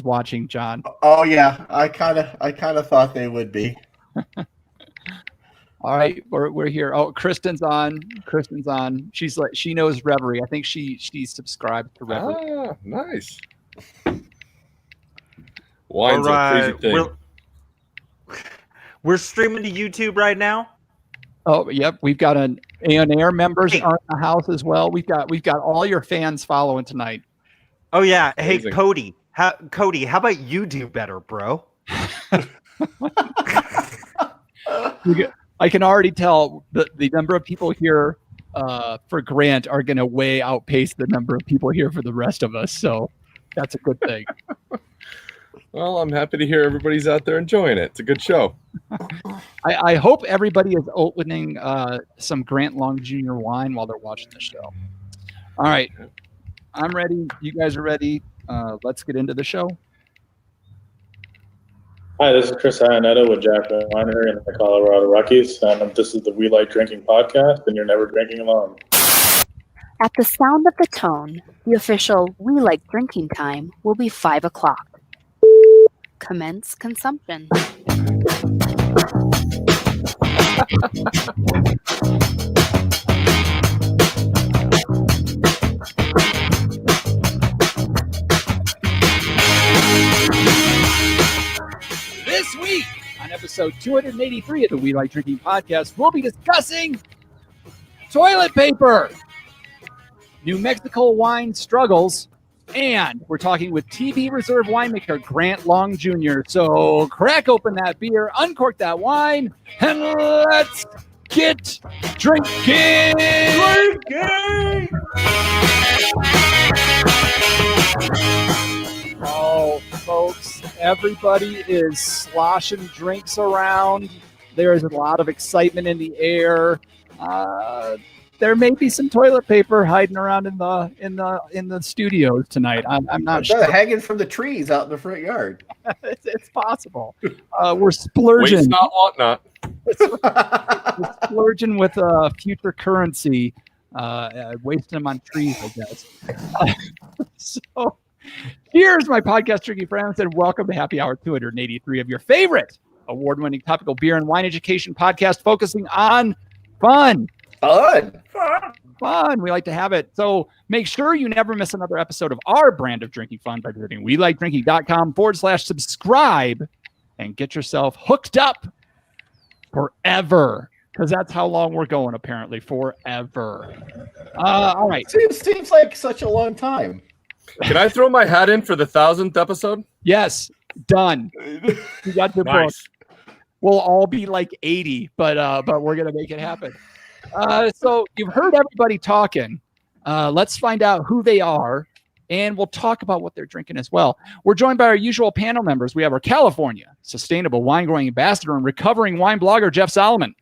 watching, John. Oh yeah, I kind of thought they would be. All right, we're here. Oh, Kristen's on. She's like, she knows Reverie. I think she's subscribed to Reverie. Ah, nice. Wine's a crazy thing. We're streaming to YouTube right now. Oh, yep. We've got an A&R members are in the house as well. We've got all your fans following tonight. Oh yeah. Amazing. Hey Cody. Cody, how about you do better, bro? I can already tell the number of people here for Grant are going to way outpace the number of people here for the rest of us. So that's a good thing. Well, I'm happy to hear everybody's out there enjoying it. It's a good show. I hope everybody is opening some Grant Long Jr. wine while they're watching the show. All right. I'm ready. You guys are ready. Let's get into the show. Hi, this is Chris Iannetta with Jackman Winery in the Colorado Rockies, and this is the We Like Drinking podcast, and you're never drinking alone. At the sound of the tone, the official We Like Drinking time will be 5 o'clock. Commence consumption. This week, on episode 283 of the We Like Drinking podcast, we'll be discussing toilet paper, New Mexico wine struggles, and we're talking with TP Reserve winemaker Grant Long Jr. So crack open that beer, uncork that wine, and let's get drinking! Oh, folks, everybody is sloshing drinks around. There is a lot of excitement in the air. There may be some toilet paper hiding around in the studios tonight. I'm not sure. Hanging from the trees out in the front yard. It's possible. We're splurging. Waste not, want not. We're splurging with future currency, wasting them on trees, I guess. So here's my podcast tricky friends, and welcome to Happy Hour 283 of your favorite award-winning topical beer and wine education podcast focusing on fun. Fun. We like to have it. So make sure you never miss another episode of our brand of drinking fun by visiting welikedrinking.com/subscribe and get yourself hooked up forever. Because that's how long we're going, apparently. Forever. All right. Seems like such a long time. Can I throw my hat in for the 1,000th episode? Yes. Done. You got the book. We'll all be like 80, but we're going to make it happen. So you've heard everybody talking. Let's find out who they are, and we'll talk about what they're drinking as well. We're joined by our usual panel members. We have our California Sustainable Wine Growing Ambassador and recovering wine blogger, Jeff Solomon.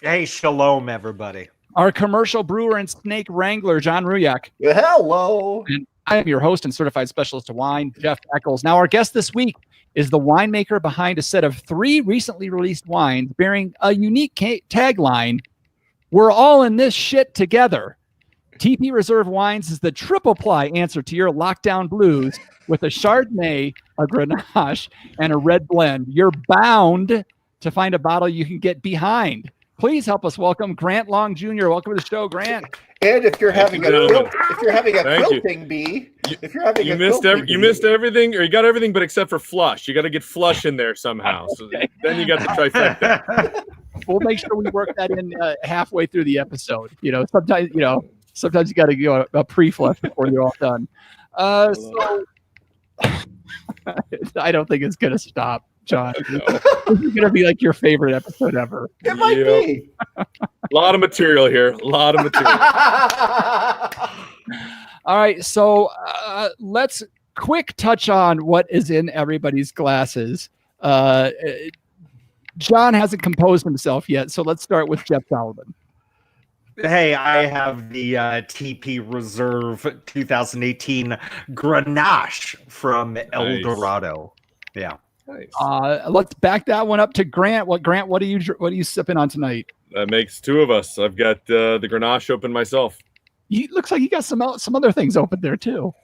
Hey, shalom, everybody. Our commercial brewer and snake wrangler, John Ruyak. Hello. And I am your host and certified specialist of wine, Jeff Eccles. Now, our guest this week is the winemaker behind a set of 3 recently released wines bearing a unique tagline, "We're all in this shit together." TP Reserve Wines is the triple-ply answer to your lockdown blues with a Chardonnay, a Grenache, and a red blend. You're bound to find a bottle you can get behind. Please help us welcome Grant Long Jr. Welcome to the show, Grant. And if you're having a quilting bee, you missed everything, or you got everything, but except for flush. You got to get flush in there somehow. So then you got the trifecta. We'll make sure we work that in halfway through the episode. Sometimes you got to go a pre-flush before you're all done. So I don't think it's going to stop, John. This is going to be like your favorite episode ever. It might be. A lot of material here. A lot of material. All right. So let's quick touch on what is in everybody's glasses. John hasn't composed himself yet, so let's start with Jeff Solomon. Hey, I have the TP Reserve 2018 Grenache from El Dorado. Yeah. Nice. Let's back that one up to Grant. What are you sipping on tonight? That makes 2 of us. I've got the Grenache open myself. Looks like you got some other things open there too.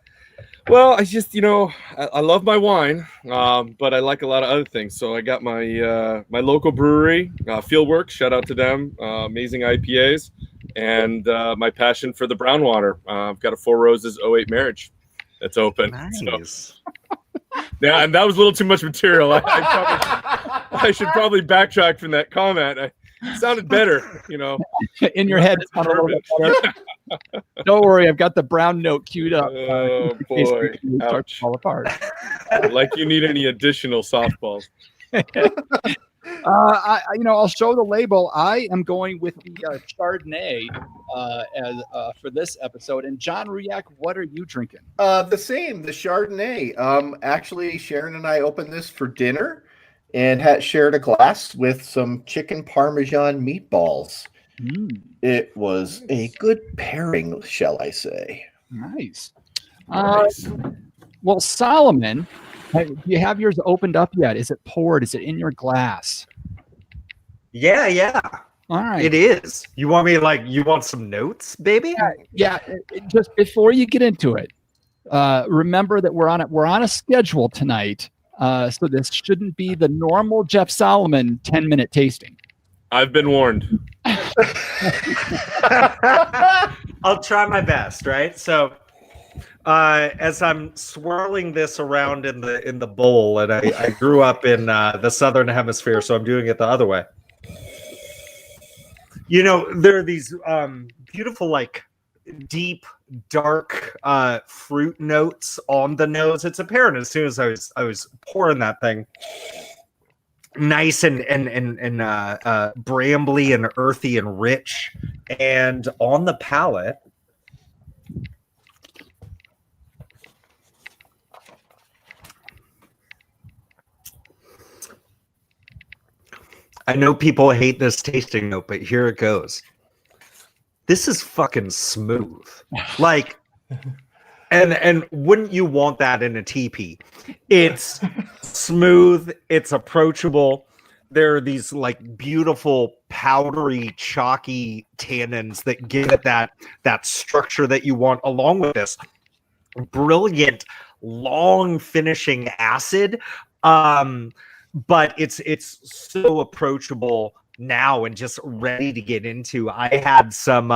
Well, I just, I love my wine, but I like a lot of other things. So I got my my local brewery, Fieldworks. Shout out to them, amazing IPAs, and my passion for the brown water. I've got a Four Roses 08 marriage that's open. Nice. So, yeah, and that was a little too much material. I should probably backtrack from that comment. It sounded better, In your head, it sounded a little bit better. Don't worry, I've got the brown note queued up. Oh boy, start to fall apart. Like you need any additional softballs. I'll show the label. I am going with the Chardonnay as for this episode. And John Ruyak, what are you drinking? The same, the Chardonnay. Actually, Sharon and I opened this for dinner and shared a glass with some chicken Parmesan meatballs. It was a good pairing, shall I say. Nice. Well, Solomon, do you have yours opened up yet? Is it poured? Is it in your glass? Yeah. All right. It is. You want me you want some notes, baby? Yeah. Just before you get into it, remember that we're on a schedule tonight. So this shouldn't be the normal Jeff Solomon 10-minute tasting. I've been warned. I'll try my best, right? So as I'm swirling this around in the bowl, and I grew up in the southern hemisphere, so I'm doing it the other way. There are these beautiful, deep, dark fruit notes on the nose. It's apparent as soon as I was pouring that thing. Nice and brambly and earthy and rich, and on the palate, I know people hate this tasting note, but here it goes. This is fucking smooth. And wouldn't you want that in a teepee? It's smooth. It's approachable. There are these beautiful powdery, chalky tannins that give it that structure that you want, along with this brilliant, long finishing acid. But it's so approachable now and just ready to get into. I had some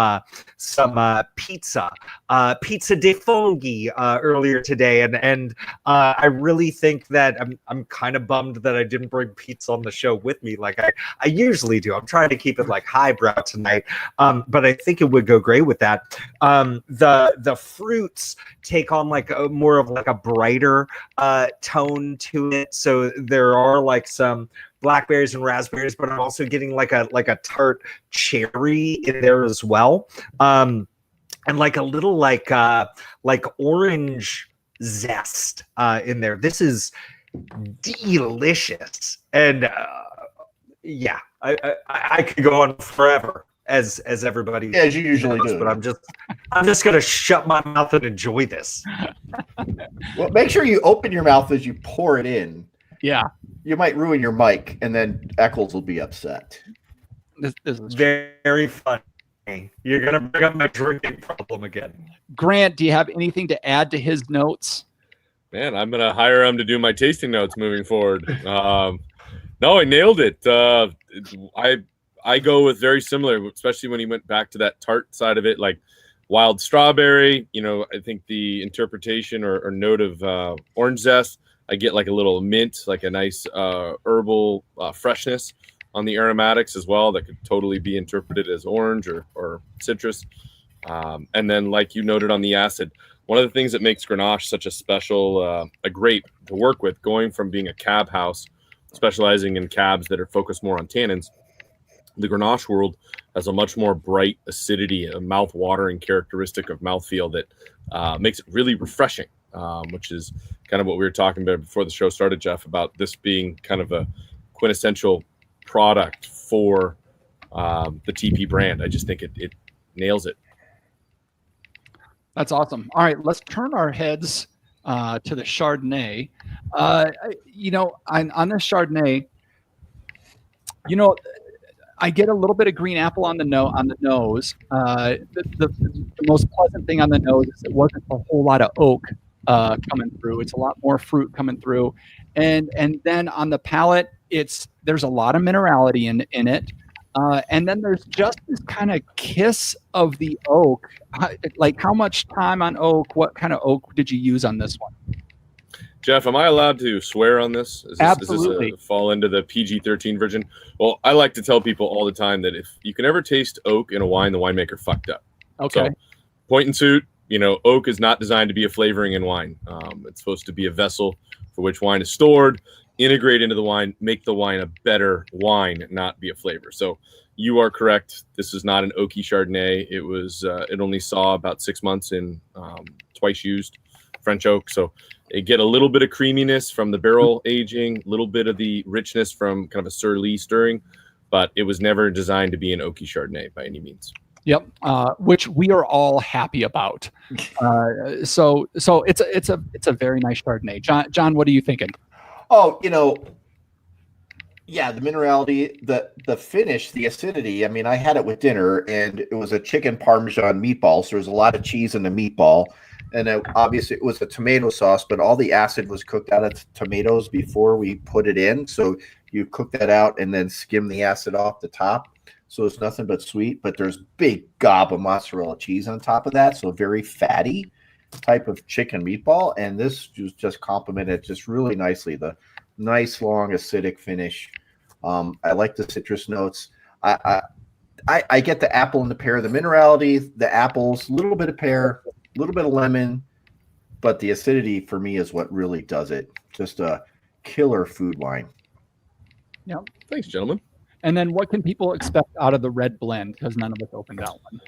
pizza de funghi earlier today, and I really think that I'm kind of bummed that I didn't bring pizza on the show with me like I usually do. I'm trying to keep it highbrow tonight, but I think it would go great with that. The fruits take on more of a brighter tone to it, so there are some blackberries and raspberries, but I'm also getting a tart cherry in there as well, and a little orange zest in there. This is delicious, and I could go on forever as everybody as you usually do, but I'm just gonna shut my mouth and enjoy this. Well, make sure you open your mouth as you pour it in. Yeah. You might ruin your mic, and then Eccles will be upset. This is very funny. You're going to bring up my drinking problem again. Grant, do you have anything to add to his notes? Man, I'm going to hire him to do my tasting notes moving forward. No, I nailed it. I go with very similar, especially when he went back to that tart side of it, wild strawberry. I think the interpretation or note of orange zest, I get a little mint, a nice herbal freshness on the aromatics as well that could totally be interpreted as orange or citrus. And then, like you noted on the acid, one of the things that makes Grenache such a special a grape to work with, going from being a cab house, specializing in cabs that are focused more on tannins, the Grenache world has a much more bright acidity, a mouth-watering characteristic of mouthfeel that makes it really refreshing. Which is kind of what we were talking about before the show started, Jeff, about this being kind of a quintessential product for the TP brand. I just think it nails it. That's awesome. All right, let's turn our heads to the Chardonnay. On this Chardonnay, I get a little bit of green apple on the nose. The most pleasant thing on the nose is it wasn't a whole lot of oak coming through. It's a lot more fruit coming through, and then on the palate, there's a lot of minerality in it, and then there's just this kind of kiss of the oak. Like, how much time on oak? What kind of oak did you use on this one? Jeff, am I allowed to swear on this? Absolutely. Does this fall into the PG-13 version? Well, I like to tell people all the time that if you can ever taste oak in a wine, the winemaker fucked up. Okay. So, point and suit, oak is not designed to be a flavoring in wine. It's supposed to be a vessel for which wine is stored, integrate into the wine, make the wine a better wine, not be a flavor. So you are correct. This is not an oaky Chardonnay. It only saw about 6 months in twice used French oak. So it get a little bit of creaminess from the barrel aging, a little bit of the richness from kind of a Sur-Lie stirring, but it was never designed to be an oaky Chardonnay by any means. Yep, which we are all happy about. So it's a very nice Chardonnay. John, what are you thinking? Oh, yeah, the minerality, the finish, the acidity. I mean, I had it with dinner, and it was a chicken Parmesan meatball. So there was a lot of cheese in the meatball, and obviously it was a tomato sauce, but all the acid was cooked out of tomatoes before we put it in. So you cook that out and then skim the acid off the top. So it's nothing but sweet, but there's big gob of mozzarella cheese on top of that. So very fatty type of chicken meatball. And this just complemented just really nicely. The nice, long, acidic finish. I like the citrus notes. I get the apple and the pear, the minerality, the apples, a little bit of pear, a little bit of lemon, but the acidity for me is what really does it. Just a killer food wine. Yeah. Thanks, gentlemen. And then what can people expect out of the red blend? Because none of us opened that one.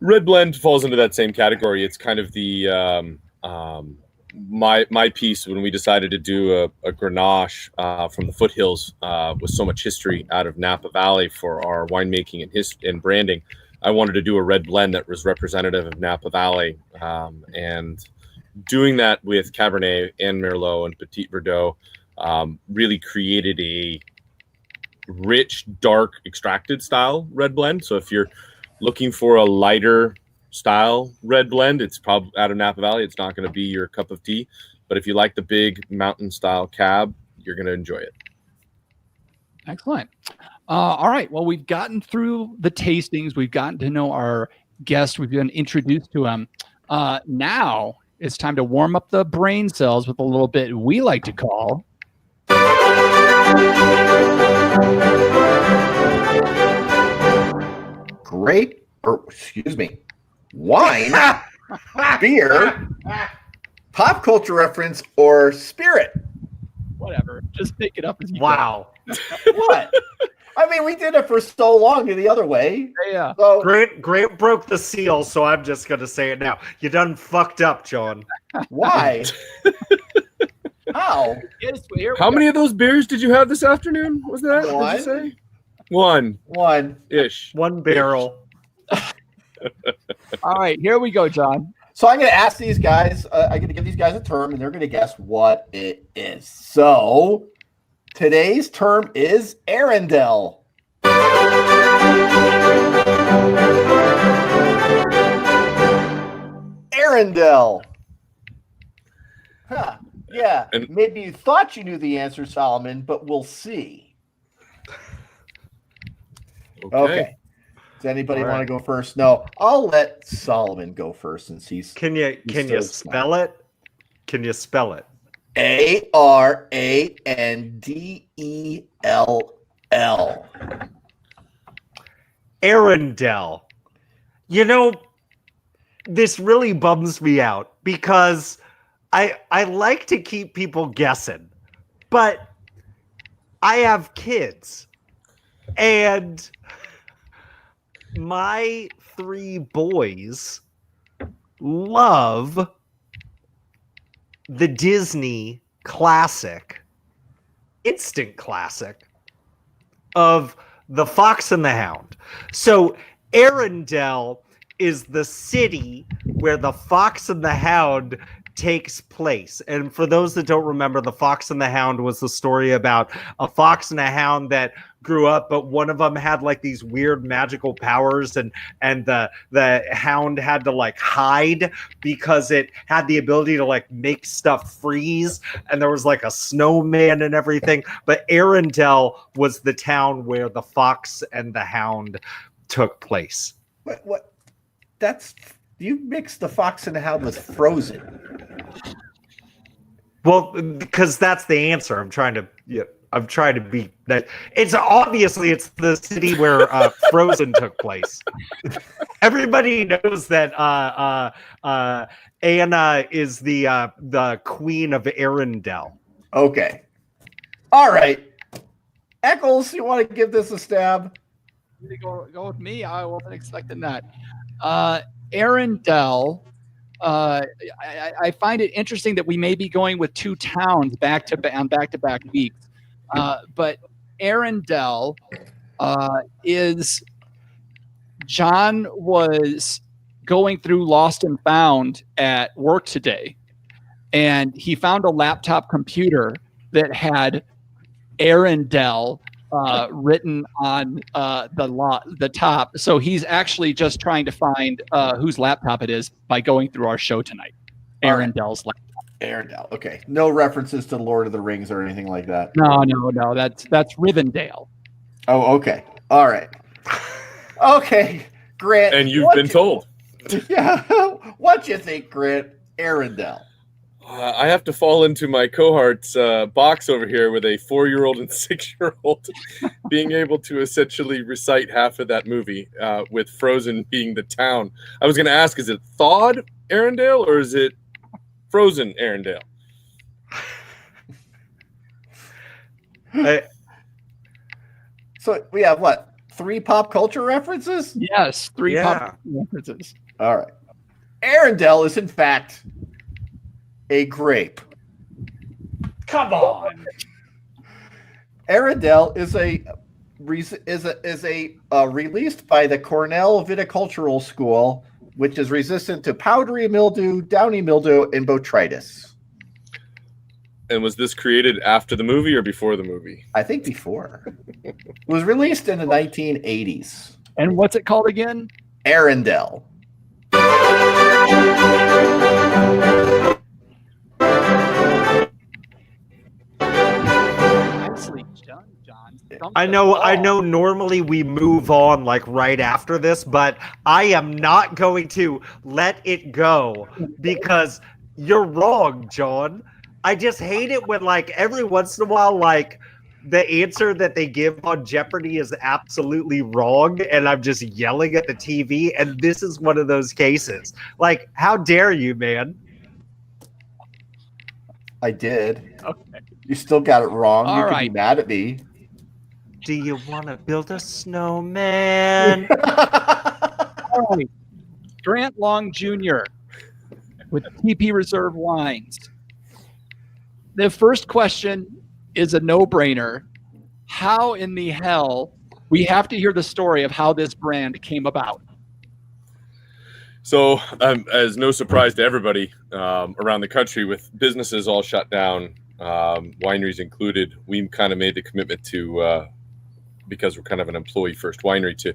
Red blend falls into that same category. It's kind of the my piece when we decided to do a grenache from the foothills with so much history out of Napa Valley for our winemaking and branding. I wanted to do a red blend that was representative of Napa Valley, and doing that with Cabernet and Merlot and Petit Verdot really created a rich, dark, extracted style red blend. So if you're looking for a lighter style red blend, it's probably out of Napa Valley. It's not going to be your cup of tea, but if you like the big mountain style cab, you're going to enjoy it. Excellent. All right. Well, we've gotten through the tastings. We've gotten to know our guest. We've been introduced to him. Now it's time to warm up the brain cells with a little bit we like to call wine, beer, pop culture reference, or spirit. Whatever. Just pick it up as you Wow. What? I mean, we did it for so long the other way. Yeah. So, Grant broke the seal, so I'm just going to say it now. You done fucked up, John. why? How? Yes, here we How go. many of those beers did you have this afternoon? Was that? One. Did you say? One-ish. One barrel. All right, here we go, John. So I'm going to ask these guys, I'm going to give these guys a term, and they're going to guess what it is. So today's term is Arundel. Arundel. Huh. Yeah. And- Maybe you thought you knew the answer, Solomon, but we'll see. Okay. Does anybody All want right. to go first? No, I'll let Solomon go first since he's Can you so spell it? Can you spell it? Arandell. Arundel. You know, this really bums me out because I like to keep people guessing, but I have kids and my 3 boys love the Disney classic, instant classic of The Fox and the Hound. So Arundel is the city where the Fox and the Hound takes place. And for those that don't remember, The Fox and the Hound was the story about a fox and a hound that grew up, but one of them had like these weird magical powers, and the hound had to like hide because it had the ability to like make stuff freeze, and there was like a snowman and everything. But Arendelle was the town where The Fox and the Hound took place. What? That's, you mixed The Fox and the Hound with Frozen. Well, because that's the answer. I'm trying to be that. It's obviously it's the city where Frozen took place. Everybody knows that Anna is the queen of Arendelle. Okay. All right. Eccles, you want to give this a stab? Go with me. I wasn't expecting that. Arendelle. I find it interesting that we may be going with two towns back to back weeks. But Arendelle is, John was going through Lost and Found at work today, and he found a laptop computer that had Arendelle written on the top. So he's actually just trying to find whose laptop it is by going through our show tonight. Arendelle's laptop. Arendelle. Okay. No references to Lord of the Rings or anything like that. No. That's Rivendell. Oh, okay. All right. Okay, Grant. And you've been told. Yeah. What you think, Grant? Arendelle. I have to fall into my cohort's box over here with a 4-year-old and 6-year-old being able to essentially recite half of that movie, with Frozen being the town. I was going to ask, is it Thawed Arendelle or is it Frozen Arendelle? So we have what? 3 pop culture references? Yes, 3 pop references. All right. Arendelle is in fact a grape. Come on. Arendelle is released by the Cornell Viticultural School, which is resistant to powdery mildew, downy mildew, and botrytis. And was this created after the movie or before the movie? I think before. It was released in the 1980s. And what's it called again? Arendelle. Nicely done, John. I know normally we move on like right after this, but I am not going to let it go because you're wrong, John. I just hate it when like every once in a while, like the answer that they give on Jeopardy is absolutely wrong, and I'm just yelling at the TV, and this is one of those cases. Like, how dare you, man? I did. Okay. You still got it wrong. All you can right. be mad at me. Do you want to build a snowman? All right. Grant Long Jr. with TP Reserve Wines. The first question is a no-brainer. How in the hell, we have to hear the story of how this brand came about. So, as no surprise to everybody around the country, with businesses all shut down, wineries included, we kind of made the commitment to, because we're kind of an employee-first winery, to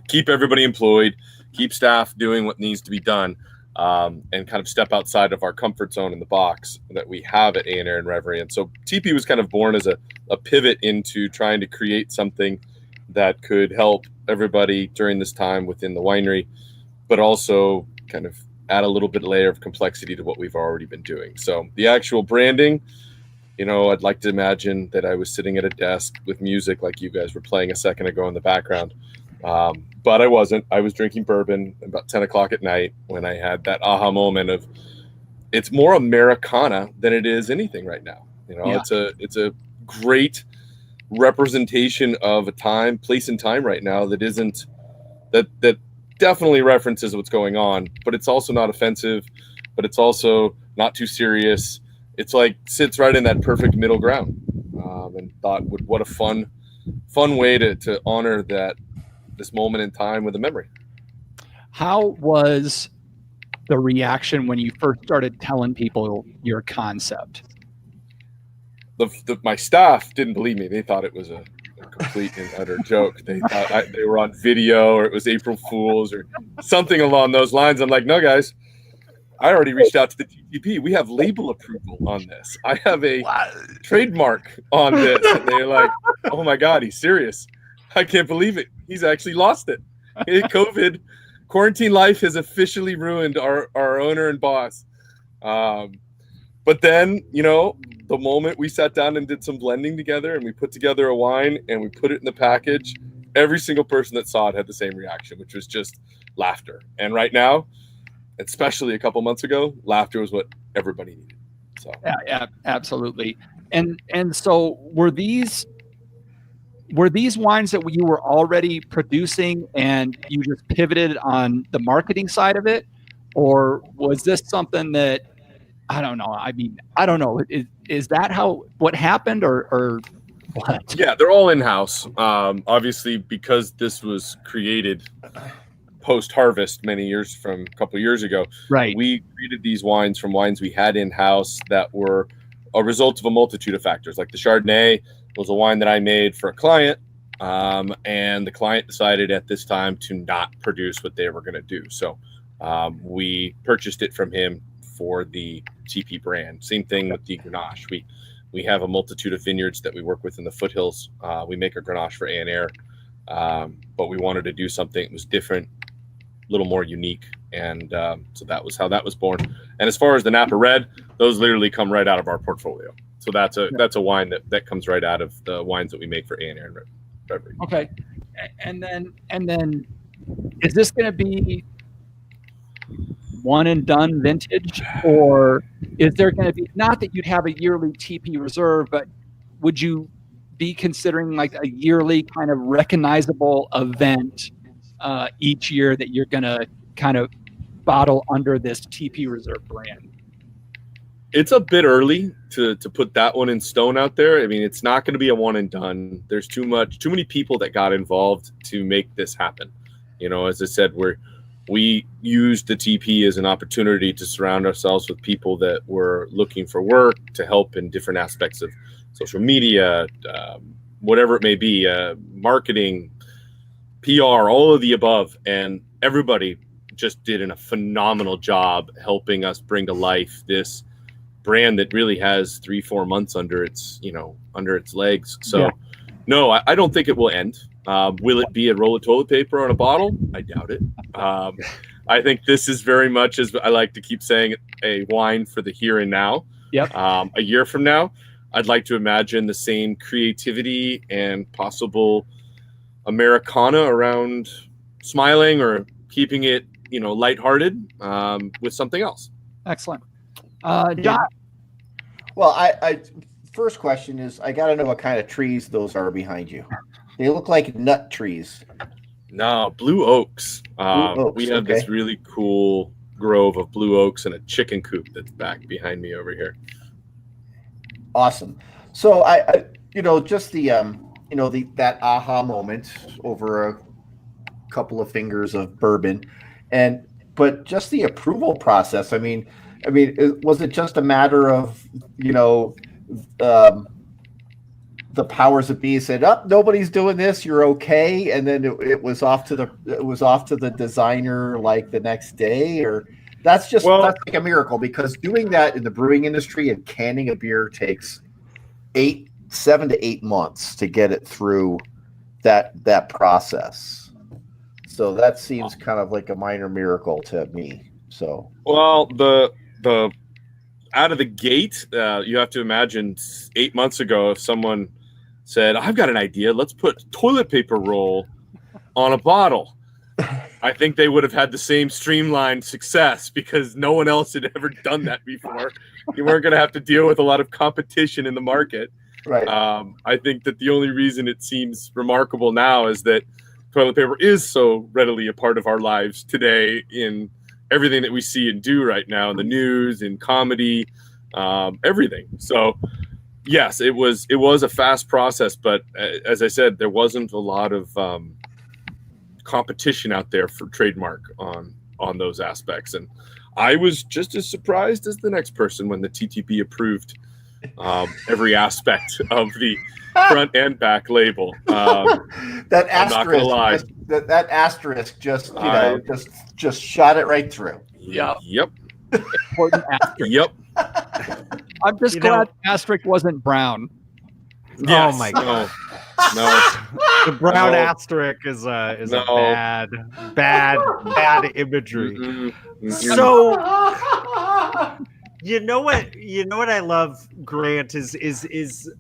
keep everybody employed, keep staff doing what needs to be done, and kind of step outside of our comfort zone in the box that we have at A&R and Reverie. And so TP was kind of born as a pivot into trying to create something that could help everybody during this time within the winery, but also kind of add a little bit layer of complexity to what we've already been doing. So the actual branding, I'd like to imagine that I was sitting at a desk with music like you guys were playing a second ago in the background. But I wasn't. I was drinking bourbon about 10 o'clock at night when I had that aha moment of it's more Americana than it is anything right now. It's a great representation of a time, place and time right now that isn't that definitely references what's going on, but it's also not offensive, but it's also not too serious. It's like sits right in that perfect middle ground. And thought, what a fun way to honor this moment in time with a memory. How was the reaction when you first started telling people your concept? My staff didn't believe me. They thought it was a complete and utter joke. They thought they were on video, or it was April Fool's or something along those lines. I'm like, no, guys, I already reached out to the TTP. We have label approval on this. I have a trademark on this. And they're like, oh my God, he's serious. I can't believe it. He's actually lost it. COVID, quarantine life has officially ruined our owner and boss. But then, the moment we sat down and did some blending together and we put together a wine and we put it in the package, every single person that saw it had the same reaction, which was just laughter. And right now, especially a couple months ago, laughter was what everybody needed. So yeah, absolutely. And so were these wines that you were already producing and you just pivoted on the marketing side of it? Or was this something that, I don't know. I mean, I don't know. Is that what happened or what? Yeah, they're all in-house. Obviously, because this was created post-harvest a couple years ago. Right. We created these wines from wines we had in-house that were a result of a multitude of factors. Like the Chardonnay was a wine that I made for a client, and the client decided at this time to not produce what they were going to do. So we purchased it from him for the TP brand. Same thing with the grenache. We have a multitude of vineyards that we work with in the foothills. We make a grenache for Air, but we wanted to do something that was different, a little more unique, and so that was how that was born. And as far as the Napa Red, those literally come right out of our portfolio. So that's a wine that comes right out of the wines that we make for Air and Beverage. Okay, and then is this going to be one and done vintage, or is there going to be, not that you'd have a yearly TP reserve, but would you be considering like a yearly kind of recognizable event each year that you're going to kind of bottle under this TP reserve brand? It's a bit early to put that one in stone out there. I mean, it's not going to be a one and done. There's too many people that got involved to make this happen. As I said, we used the TP as an opportunity to surround ourselves with people that were looking for work, to help in different aspects of social media, whatever it may be, marketing, PR, all of the above. And everybody just did a phenomenal job helping us bring to life this brand that really has 3-4 months under its legs. So yeah. No, I don't think it will end. Will it be a roll of toilet paper on a bottle? I doubt it. I think this is very much, as I like to keep saying, a wine for the here and now. Yep. A year from now, I'd like to imagine the same creativity and possible Americana around smiling or keeping it, lighthearted with something else. Excellent. John? Well, I first question is, I got to know what kind of trees those are behind you. They look like nut trees. No, blue oaks. We have this really cool grove of blue oaks and a chicken coop that's back behind me over here. Awesome. So I just the that aha moment over a couple of fingers of bourbon, but just the approval process. I mean, was it just a matter of the powers that be said, "Up, nobody's doing this. You're okay," and then it was off to the designer like the next day, or that's like a miracle, because doing that in the brewing industry and canning a beer takes 7 to 8 months to get it through that process. So that seems kind of like a minor miracle to me. So the out of the gate, you have to imagine 8 months ago, if someone said, "I've got an idea, let's put toilet paper roll on a bottle," I think they would have had the same streamlined success, because no one else had ever done that before. You weren't going to have to deal with a lot of competition in the market. Right. I think that the only reason it seems remarkable now is that toilet paper is so readily a part of our lives today in everything that we see and do right now, in the news, in comedy, everything. So yes, it was a fast process, but as I said, there wasn't a lot of competition out there for trademark on those aspects. And I was just as surprised as the next person when the TTB approved every aspect of the front and back label. That I'm not gonna lie. asterisk, that asterisk just just shot it right through. Yeah. Yep. Important asterisk. Yep. I'm just glad the asterisk wasn't brown. Yes. Oh my No. god. No. The brown No. asterisk is a No. bad imagery. Mm-mm. So you know what I love, Grant, is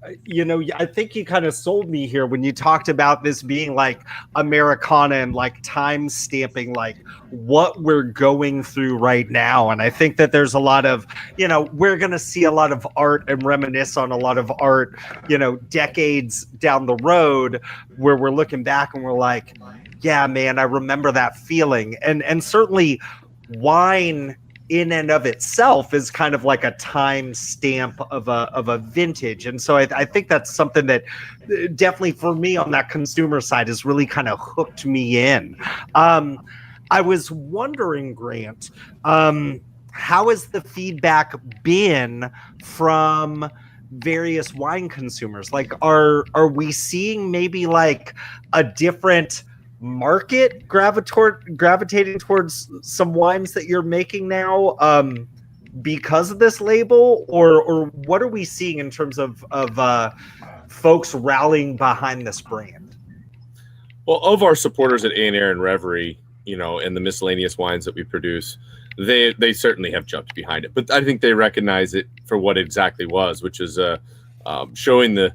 I think you kind of sold me here when you talked about this being like Americana and like time stamping like what we're going through right now. And I think that there's a lot of, we're gonna see a lot of art and reminisce on a lot of art, decades down the road where we're looking back and we're like, yeah, man, I remember that feeling. And certainly wine in and of itself is kind of like a time stamp of a vintage. And so I think that's something that definitely for me on that consumer side has really kind of hooked me in. I was wondering, Grant, how has the feedback been from various wine consumers? Like, are we seeing maybe like a different market gravitating towards some wines that you're making now because of this label, or what are we seeing in terms of folks rallying behind this brand? Well, of our supporters at A&R and Reverie, and the miscellaneous wines that we produce, they certainly have jumped behind it. But I think they recognize it for what it exactly was, which is showing the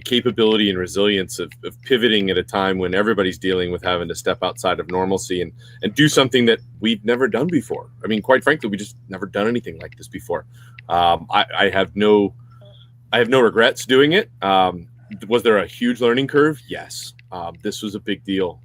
capability and resilience of pivoting at a time when everybody's dealing with having to step outside of normalcy and do something that we've never done before. I mean, quite frankly, we just never done anything like this before. I have no regrets doing it. Was there a huge learning curve? Yes. This was a big deal.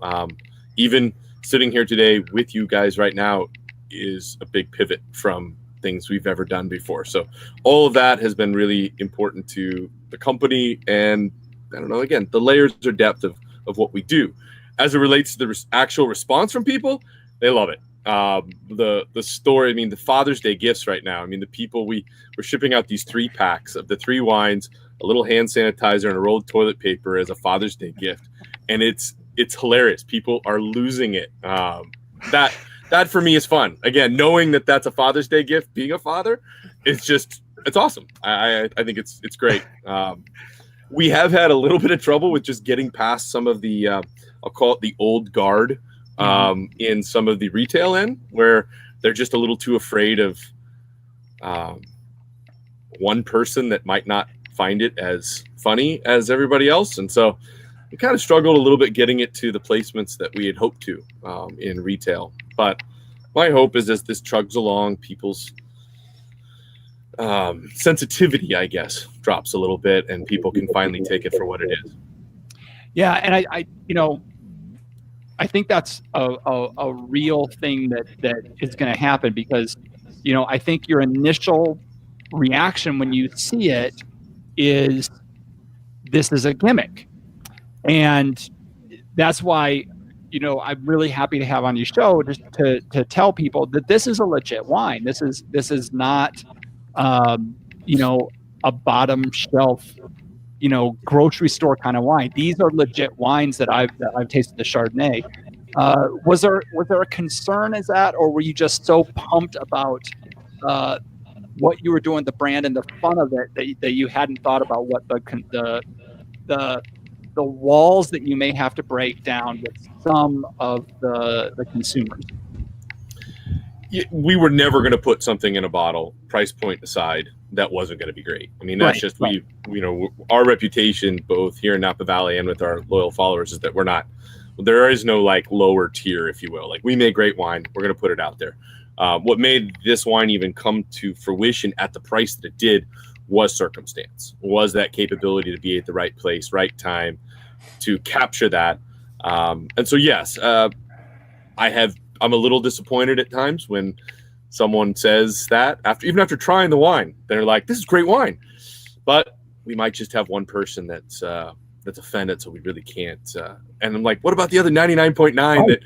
Even sitting here today with you guys right now is a big pivot from things we've ever done before. So all of that has been really important to the company, and I don't know, again, the layers or depth of what we do. As it relates to the actual response from people, they love it. The story, I mean, the Father's Day gifts right now, I mean, the people, we're shipping out these 3-packs of the 3 wines, a little hand sanitizer, and a rolled toilet paper as a Father's Day gift, and it's hilarious. People are losing it. That for me is fun. Again, knowing that that's a Father's Day gift, being a father, it's awesome. I think it's great. We have had a little bit of trouble with just getting past some of the, I'll call it the old guard in some of the retail end, where they're just a little too afraid of one person that might not find it as funny as everybody else. And so we kind of struggled a little bit getting it to the placements that we had hoped to in retail. But my hope is as this chugs along, people's sensitivity, I guess, drops a little bit and people can finally take it for what it is. Yeah. And I think that's a real thing that is going to happen, because, I think your initial reaction when you see it is this is a gimmick. And that's why, I'm really happy to have on your show just to tell people that this is a legit wine. This is not, a bottom shelf, grocery store kind of wine. These are legit wines that I've tasted the Chardonnay. Was there a concern as that, or were you just so pumped about what you were doing, the brand and the fun of it, that you hadn't thought about what the walls that you may have to break down with some of the consumers? We were never going to put something in a bottle, price point aside, that wasn't going to be great. I mean, that's right. Our reputation, both here in Napa Valley and with our loyal followers, is that there is no like lower tier, if you will. Like, we make great wine, we're going to put it out there. What made this wine even come to fruition at the price that it did was circumstance, was that capability to be at the right place, right time, to capture that. And so, yes, I'm a little disappointed at times when someone says that even after trying the wine, they're like, this is great wine. But we might just have one person that's that's offended, so we really can't. And I'm like, what about the other 99.9 that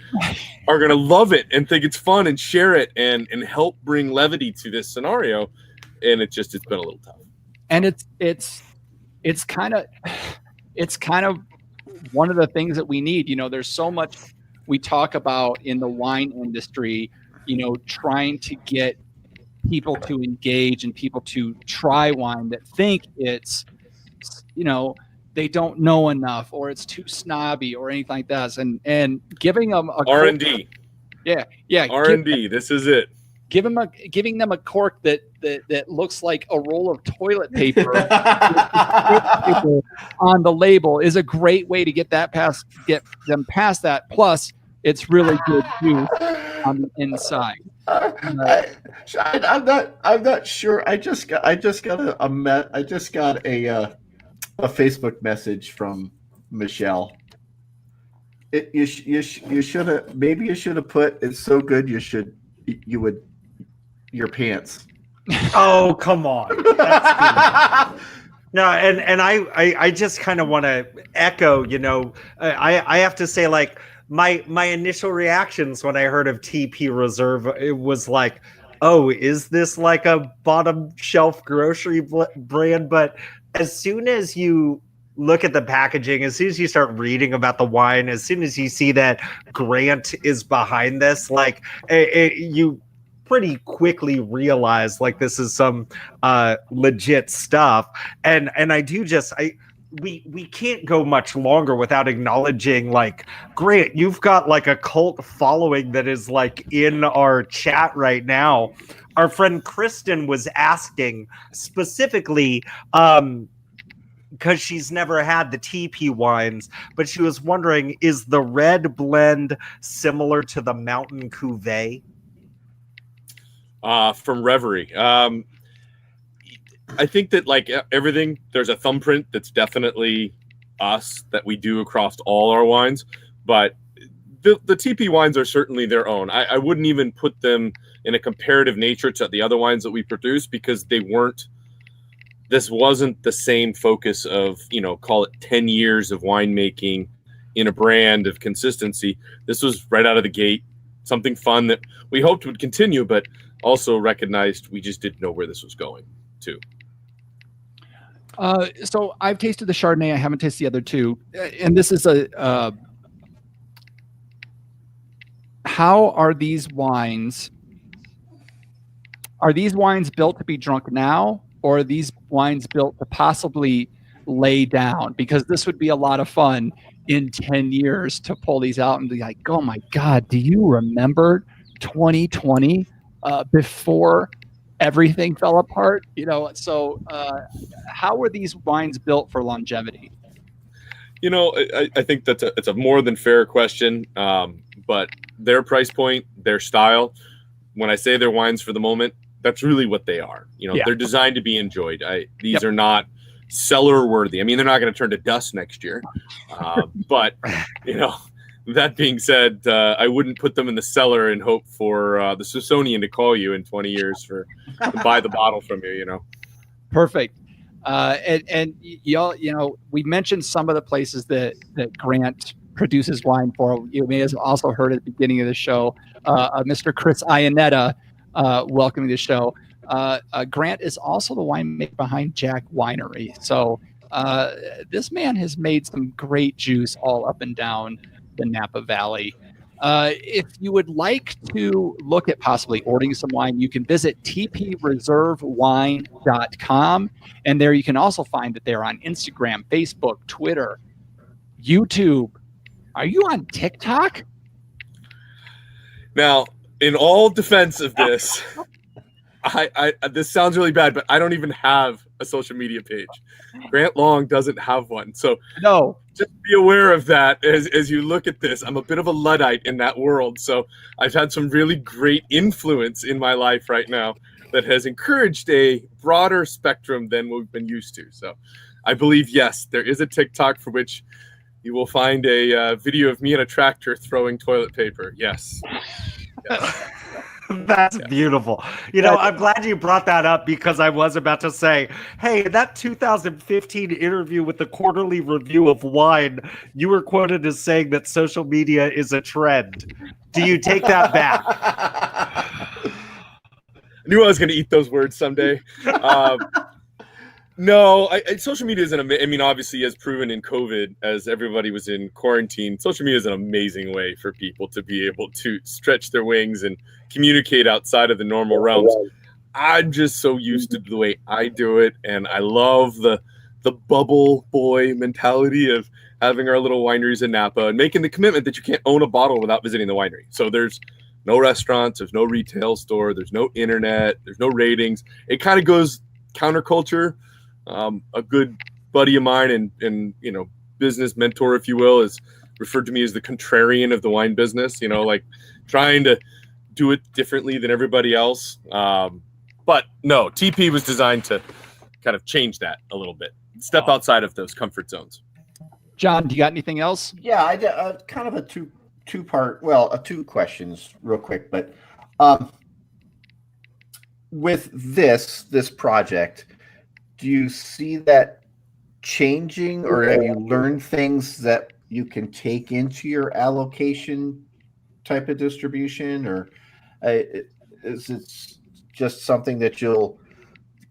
are going to love it and think it's fun and share it and help bring levity to this scenario? And it's been a little tough. And it's kind of one of the things that we need. There's so much we talk about in the wine industry, trying to get people to engage and people to try wine that think it's, they don't know enough or it's too snobby or anything like that. And giving them a R&D. Yeah. R&D. This is it. Giving them a cork that looks like a roll of toilet paper on the label is a great way to get them past that. Plus, it's really good too on the inside. I'm not sure. I just got a Facebook message from Michelle. You should have put it's so good you would your pants. Oh, come on. No, and I just kind of want to echo, I have to say, like, my initial reactions when I heard of TP Reserve, it was like, oh, is this like a bottom shelf grocery brand? But as soon as you look at the packaging, as soon as you start reading about the wine, as soon as you see that Grant is behind this, like you pretty quickly realize like this is some legit stuff. And I do we can't go much longer without acknowledging, like, Grant, you've got like a cult following that is like in our chat right now. Our friend Kristen was asking specifically, because she's never had the TP wines, but she was wondering, is the red blend similar to the Mountain Cuvée? From Reverie. I think that, like everything, there's a thumbprint that's definitely us that we do across all our wines, but the TP wines are certainly their own. I wouldn't even put them in a comparative nature to the other wines that we produce, because this wasn't the same focus of, call it 10 years of winemaking in a brand of consistency. This was right out of the gate, something fun that we hoped would continue, but also recognized we just didn't know where this was going to. So I've tasted the Chardonnay. I haven't tasted the other two. And this is how are these wines built to be drunk now, or are these wines built to possibly lay down? Because this would be a lot of fun in 10 years to pull these out and be like, oh my God, do you remember 2020 before everything fell apart? So how were these wines built for longevity? I think it's a more than fair question, but their price point, their style, when I say they're wines for the moment, that's really what they are. They're designed to be enjoyed. These are not cellar worthy. I mean, they're not going to turn to dust next year. But, that being said, I wouldn't put them in the cellar and hope for the Smithsonian to call you in 20 years to buy the bottle from you, Perfect. And y'all, we mentioned some of the places that Grant produces wine for. You may have also heard at the beginning of the show, Mr. Chris Iannetta welcoming the show. Grant is also the winemaker behind Jack Winery. So this man has made some great juice all up and down the Napa Valley. If you would like to look at possibly ordering some wine, you can visit tpreservewine.com. And there you can also find that they're on Instagram, Facebook, Twitter, YouTube. Are you on TikTok? Now, in all defense of this, I this sounds really bad, but I don't even have a social media page. Grant Long doesn't have one. So no, just be aware of that as you look at this. I'm a bit of a Luddite in that world. So I've had some really great influence in my life right now that has encouraged a broader spectrum than we've been used to. So I believe, yes, there is a TikTok for which you will find a video of me in a tractor throwing toilet paper. Yes. That's beautiful. You know, I'm glad you brought that up because I was about to say, hey, in that 2015 interview with the Quarterly Review of Wine, you were quoted as saying that social media is a trend. Do you take that back? I knew I was going to eat those words someday. No, social media is I mean, obviously, as proven in COVID, as everybody was in quarantine, social media is an amazing way for people to be able to stretch their wings and communicate outside of the normal realms. I'm just so used to the way I do it, and I love the bubble boy mentality of having our little wineries in Napa and making the commitment that you can't own a bottle without visiting the winery. So there's no restaurants, there's no retail store, there's no internet, there's no ratings. It kind of goes counterculture. A good buddy of mine and you know, business mentor, if you will, is referred to me as the contrarian of the wine business, you know, like trying to do it differently than everybody else. But no, TP was designed to kind of change that a little bit, step outside of those comfort zones. John, do you got anything else? Yeah, I kind of a two-part, two questions real quick, but with this project, do you see that changing, or have you learned things that you can take into your allocation type of distribution, or is it just something that you'll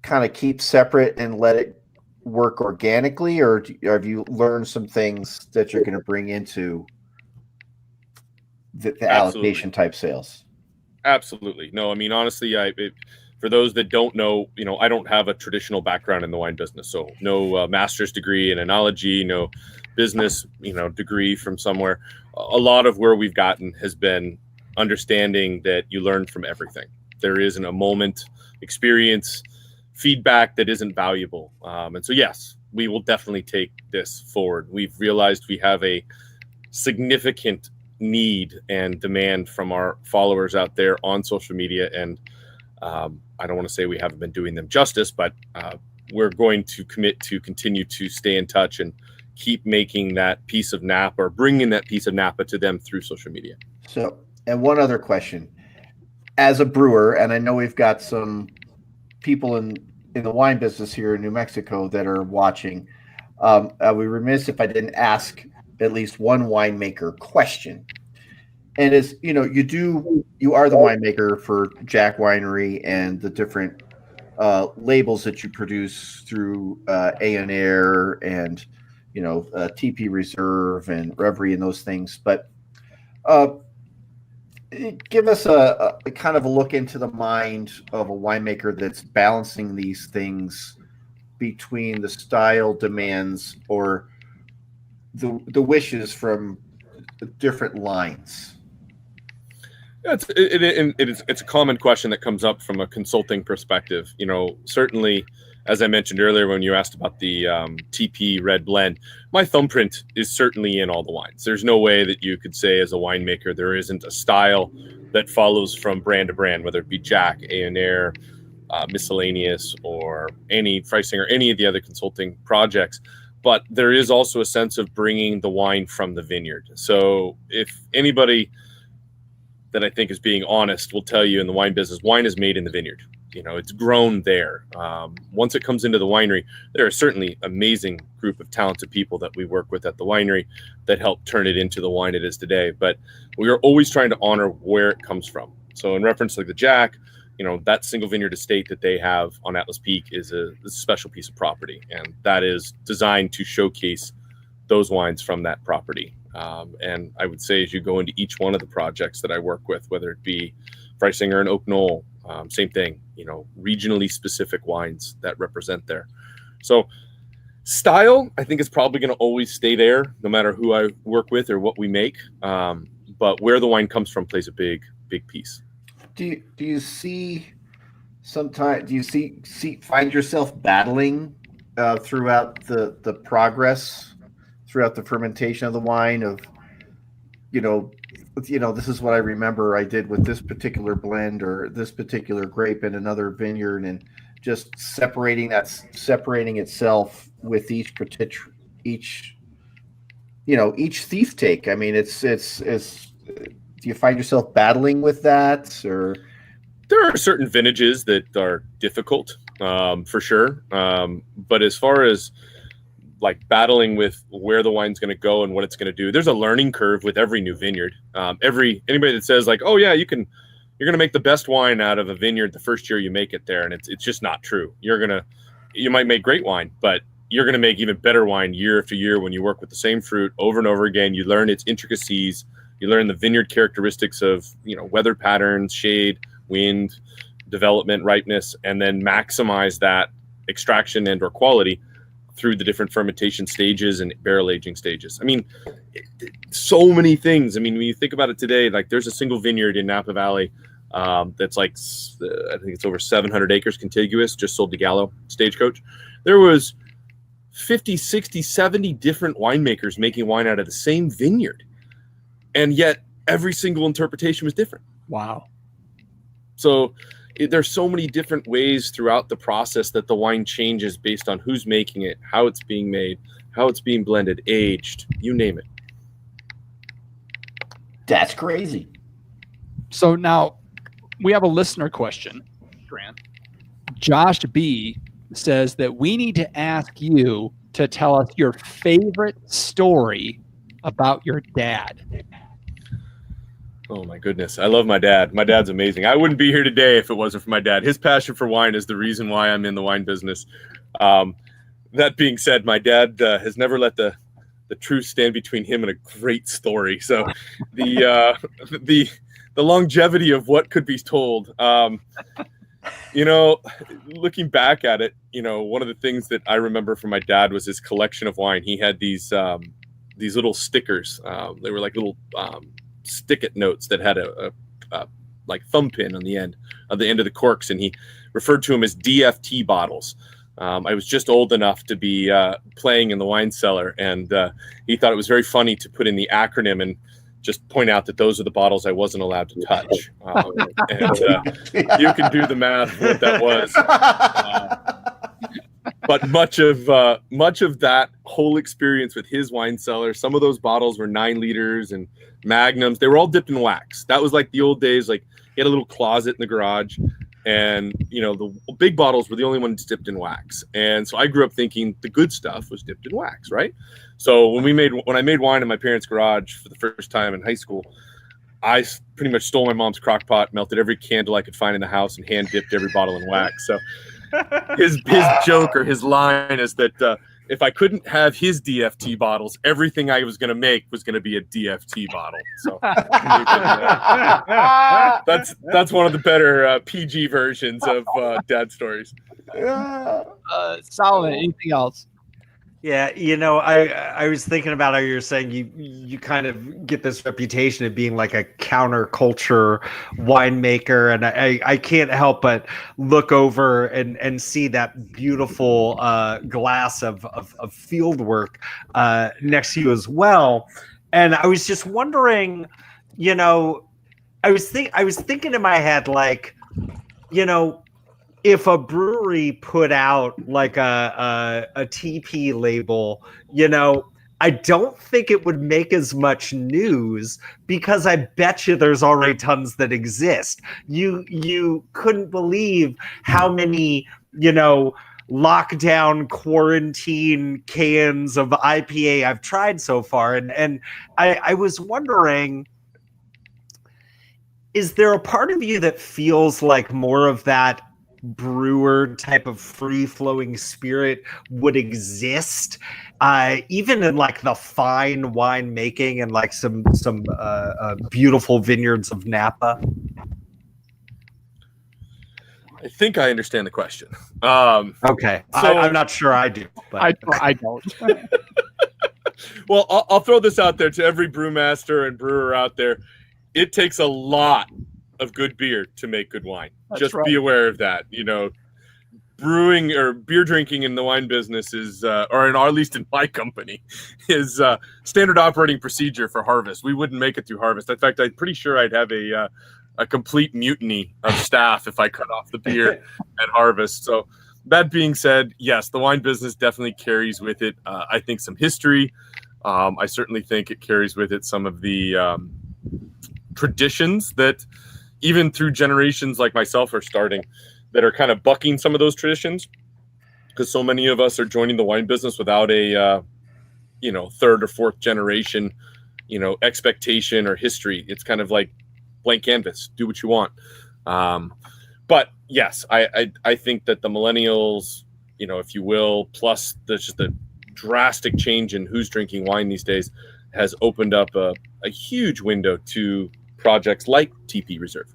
kind of keep separate and let it work organically, or have you learned some things that you're going to bring into the allocation type sales? Absolutely. No, I mean, honestly, for those that don't know, you know, I don't have a traditional background in the wine business. So no master's degree in enology, no business, you know, degree from somewhere. A lot of where we've gotten has been understanding that you learn from everything. There isn't a moment, experience, feedback that isn't valuable. And so, yes, we will definitely take this forward. We've realized we have a significant need and demand from our followers out there on social media. And I don't want to say we haven't been doing them justice, but we're going to commit to continue to stay in touch and keep making that piece of Napa, or bringing that piece of Napa to them through social media. So, and one other question. As a brewer, and I know we've got some people in the wine business here in New Mexico that are watching, I would be remiss if I didn't ask at least one winemaker question. And as you know, you are the winemaker for Jack Winery and the different labels that you produce through A&R and, you know, TP Reserve and Reverie and those things. But give us a kind of a look into the mind of a winemaker that's balancing these things between the style demands or the wishes from different lines. It's a common question that comes up from a consulting perspective. You know, certainly, as I mentioned earlier, when you asked about the TP red blend, my thumbprint is certainly in all the wines. There's no way that you could say as a winemaker there isn't a style that follows from brand to brand, whether it be Jack, A&R, Miscellaneous, or any Freising or any of the other consulting projects. But there is also a sense of bringing the wine from the vineyard. So if anybody that I think is being honest will tell you in the wine business, wine is made in the vineyard. You know, it's grown there. Once it comes into the winery, there are certainly amazing group of talented people that we work with at the winery that help turn it into the wine it is today. But we are always trying to honor where it comes from. So in reference to like the Jack, you know, that single vineyard estate that they have on Atlas Peak is a special piece of property. And that is designed to showcase those wines from that property. And I would say as you go into each one of the projects that I work with, whether it be Freisinger and Oak Knoll, same thing, you know, regionally specific wines that represent there. So style, I think, is probably going to always stay there no matter who I work with or what we make. But where the wine comes from plays a big piece. Do you see sometimes, find yourself battling throughout the progress, throughout the fermentation of the wine of, you know, this is what I remember I did with this particular blend or this particular grape in another vineyard, and just separating itself with each thief take. I mean, it's do you find yourself battling with that, or There are certain vintages that are difficult, for sure. But as far as like battling with where the wine's going to go and what it's going to do, there's a learning curve with every new vineyard. Anybody that says like, oh yeah, you're going to make the best wine out of a vineyard the first year you make it there, and it's just not true. You might make great wine, but you're going to make even better wine year after year when you work with the same fruit over and over again. You learn its intricacies. You learn the vineyard characteristics of, weather patterns, shade, wind, development, ripeness, and then maximize that extraction and or quality through the different fermentation stages and barrel aging stages. I mean, so many things. I mean, when you think about it today, like there's a single vineyard in Napa Valley that's like, I think it's over 700 acres contiguous, just sold to Gallo Stagecoach. There was 50, 60, 70 different winemakers making wine out of the same vineyard. And yet every single interpretation was different. Wow. So there's so many different ways throughout the process that the wine changes based on who's making it, how it's being made, how it's being blended, aged, you name it. That's crazy. So now we have a listener question, Grant. Josh B says that we need to ask you to tell us your favorite story about your dad. Oh my goodness. I love my dad. My dad's amazing. I wouldn't be here today if it wasn't for my dad. His passion for wine is the reason why I'm in the wine business. That being said, my dad has never let the truth stand between him and a great story. So the longevity of what could be told, looking back at it, one of the things that I remember from my dad was his collection of wine. He had these little stickers. They were like little stick-it notes that had a like thumb pin on the end of the corks, and he referred to them as DFT bottles. I was just old enough to be playing in the wine cellar, and he thought it was very funny to put in the acronym and just point out that those are the bottles I wasn't allowed to touch. You can do the math of what that was. But much of that whole experience with his wine cellar, some of those bottles were 9 liters and magnums. They were all dipped in wax. That was like the old days. Like he had a little closet in the garage, and the big bottles were the only ones dipped in wax. And so I grew up thinking the good stuff was dipped in wax, right? So when I made wine in my parents' garage for the first time in high school, I pretty much stole my mom's crock pot, melted every candle I could find in the house, and hand dipped every bottle in wax. So his joke or his line is that if I couldn't have his DFT bottles, everything I was going to make was going to be a DFT bottle. So that's one of the better PG versions of dad stories. Solomon, anything else? Yeah, I was thinking about how you're saying you kind of get this reputation of being like a counterculture winemaker, and I can't help but look over and see that beautiful glass of field work next to you as well. And I was just wondering, I was thinking in my head, like, if a brewery put out like a TP label, I don't think it would make as much news, because I bet you there's already tons that exist. You couldn't believe how many, lockdown quarantine cans of IPA I've tried so far. And I was wondering, is there a part of you that feels like more of that brewer type of free-flowing spirit would exist even in like the fine wine making and like some beautiful vineyards of Napa? I think I understand the question. Okay, so I'm not sure I do, but I don't. Well, I'll throw this out there to every brewmaster and brewer out there. It takes a lot of good beer to make good wine. That's Just right. be aware of that. Brewing or beer drinking in the wine business is, or at least in my company, is standard operating procedure for harvest. We wouldn't make it through harvest. In fact, I'm pretty sure I'd have a complete mutiny of staff if I cut off the beer at harvest. So that being said, yes, the wine business definitely carries with it, I think, some history. I certainly think it carries with it some of the traditions that even through generations like myself are starting, that are kind of bucking some of those traditions, because so many of us are joining the wine business without a third or fourth generation expectation or history. It's kind of like blank canvas, do what you want. But yes, I think that the millennials, if you will, plus there's just a drastic change in who's drinking wine these days, has opened up a huge window to projects like TP Reserve.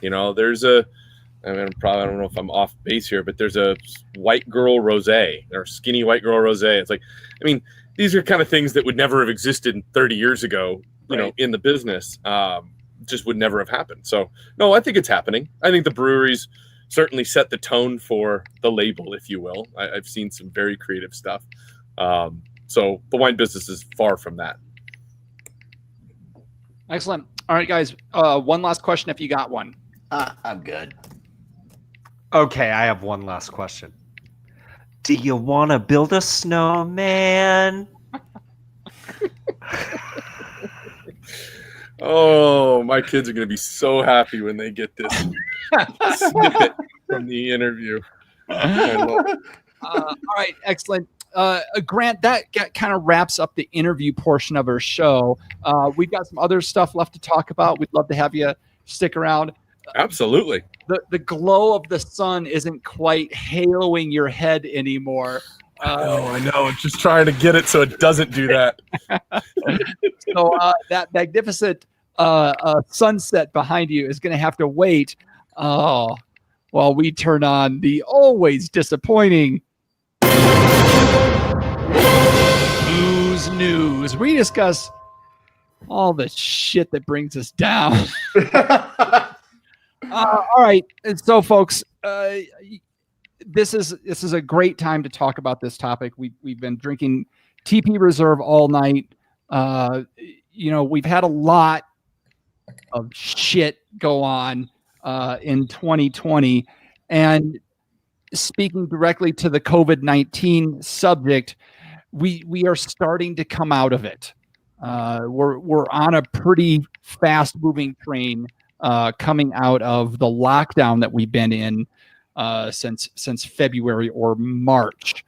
There's I don't know if I'm off base here, but there's a white girl rosé or skinny white girl rosé. It's like, these are kind of things that would never have existed 30 years ago, in the business. Just would never have happened. So no, I think it's happening. I think the breweries certainly set the tone for the label, if you will. I've seen some very creative stuff. So the wine business is far from that. Excellent. All right, guys. One last question if you got one. I'm good. Okay, I have one last question. Do you want to build a snowman? Oh, my kids are going to be so happy when they get this snippet from the interview. I love it. All right, excellent. Grant, that kind of wraps up the interview portion of our show. We've got some other stuff left to talk about. We'd love to have you stick around. Absolutely. The glow of the sun isn't quite haloing your head anymore. I know. I'm just trying to get it so it doesn't do that. So that magnificent sunset behind you is going to have to wait while we turn on the always disappointing Booze News. We discuss all the shit that brings us down. All right. And so, folks, this is a great time to talk about this topic. We've been drinking TP Reserve all night. We've had a lot of shit go on in 2020. And speaking directly to the COVID-19 subject, we are starting to come out of it. We're on a pretty fast-moving train coming out of the lockdown that we've been in since February or March.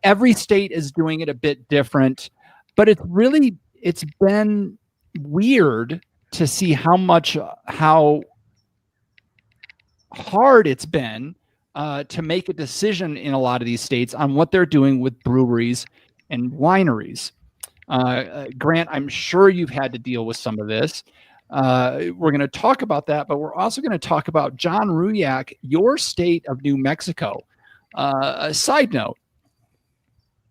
Every state is doing it a bit different, but it's been weird to see how hard it's been to make a decision in a lot of these states on what they're doing with breweries and wineries. Grant, I'm sure you've had to deal with some of this. We're going to talk about that, but we're also going to talk about John Ruyak, your state of New Mexico. A side note,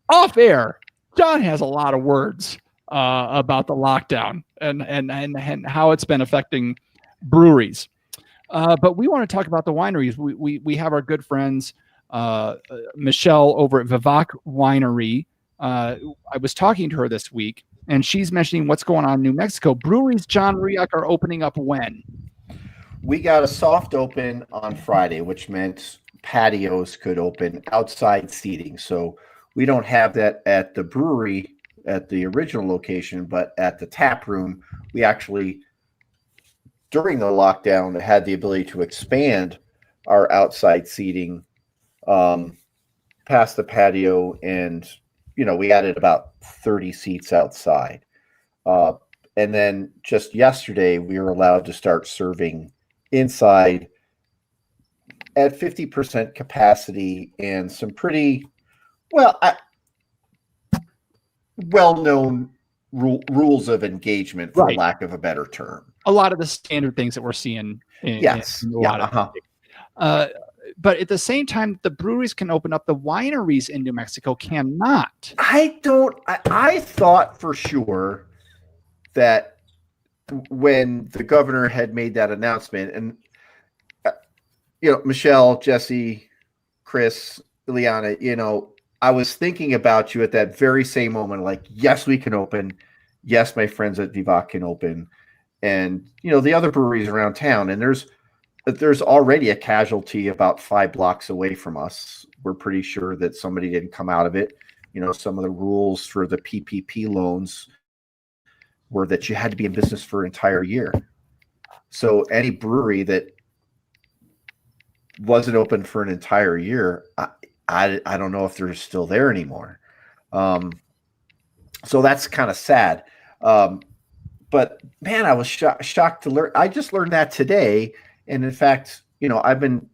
off air, John has a lot of words about the lockdown and how it's been affecting breweries. But we want to talk about the wineries. We have our good friends, Michelle over at Vivac Winery. I was talking to her this week, and she's mentioning what's going on in New Mexico. Breweries, John Ruyak, are opening up when? We got a soft open on Friday, which meant patios could open, outside seating. So we don't have that at the brewery at the original location, but at the tap room, we actually, during the lockdown, had the ability to expand our outside seating past the patio, and we added about 30 seats outside. And then just yesterday, we were allowed to start serving inside at 50% capacity and some pretty well-known rules of engagement, for lack of a better term. A lot of the standard things that we're seeing. In a lot of but at the same time, the breweries can open up. The wineries in New Mexico cannot. I thought for sure that when the governor had made that announcement, and Michelle, Jesse, Chris, Ileana, I was thinking about you at that very same moment, like, yes, we can open. Yes, my friends at Vivac can open. And, the other breweries around town, and there's already a casualty about 5 blocks away from us. We're pretty sure that somebody didn't come out of it. Some of the rules for the PPP loans were that you had to be in business for an entire year. So any brewery that wasn't open for an entire year, I don't know if they're still there anymore. So that's kind of sad. But man, I was shocked to learn. I just learned that today. And in fact, I've been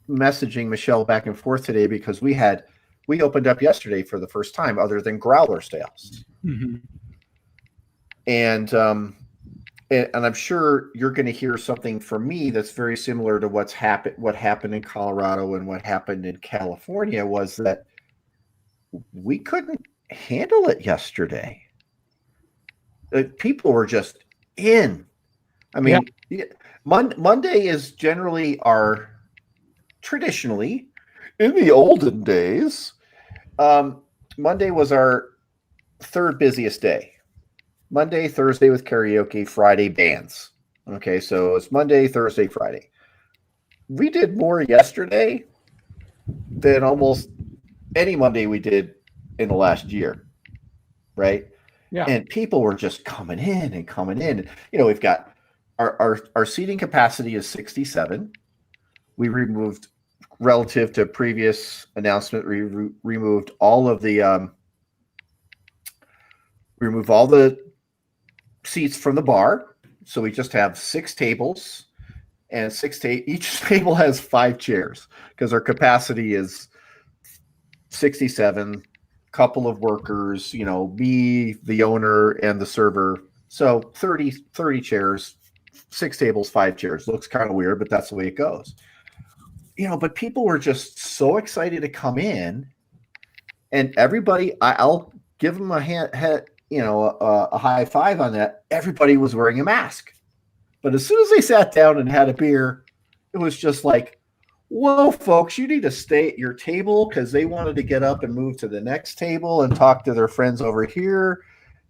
messaging Michelle back and forth today because we opened up yesterday for the first time other than growler sales. Mm-hmm. And I'm sure you're going to hear something from me that's very similar to what happened in Colorado and what happened in California, was that we couldn't handle it yesterday. People were just in. I mean, Monday is generally traditionally, in the olden days, Monday was our third busiest day. Monday, Thursday with karaoke, Friday bands. Okay, so it's Monday, Thursday, Friday. We did more yesterday than almost any Monday we did in the last year, right? Yeah. And people were just coming in and coming in. We've got our seating capacity is 67. We removed, relative to previous announcement, we removed all of the seats from the bar. So we just have 6 tables, and each table has 5 chairs because our capacity is 67. Couple of workers, me, the owner, and the server. So 30 chairs, 6 tables, 5 chairs. Looks kind of weird, but that's the way it goes. But people were just so excited to come in, and everybody, I'll give them a a high five on that. Everybody was wearing a mask. But as soon as they sat down and had a beer, it was just like, whoa, folks, you need to stay at your table, because they wanted to get up and move to the next table and talk to their friends over here.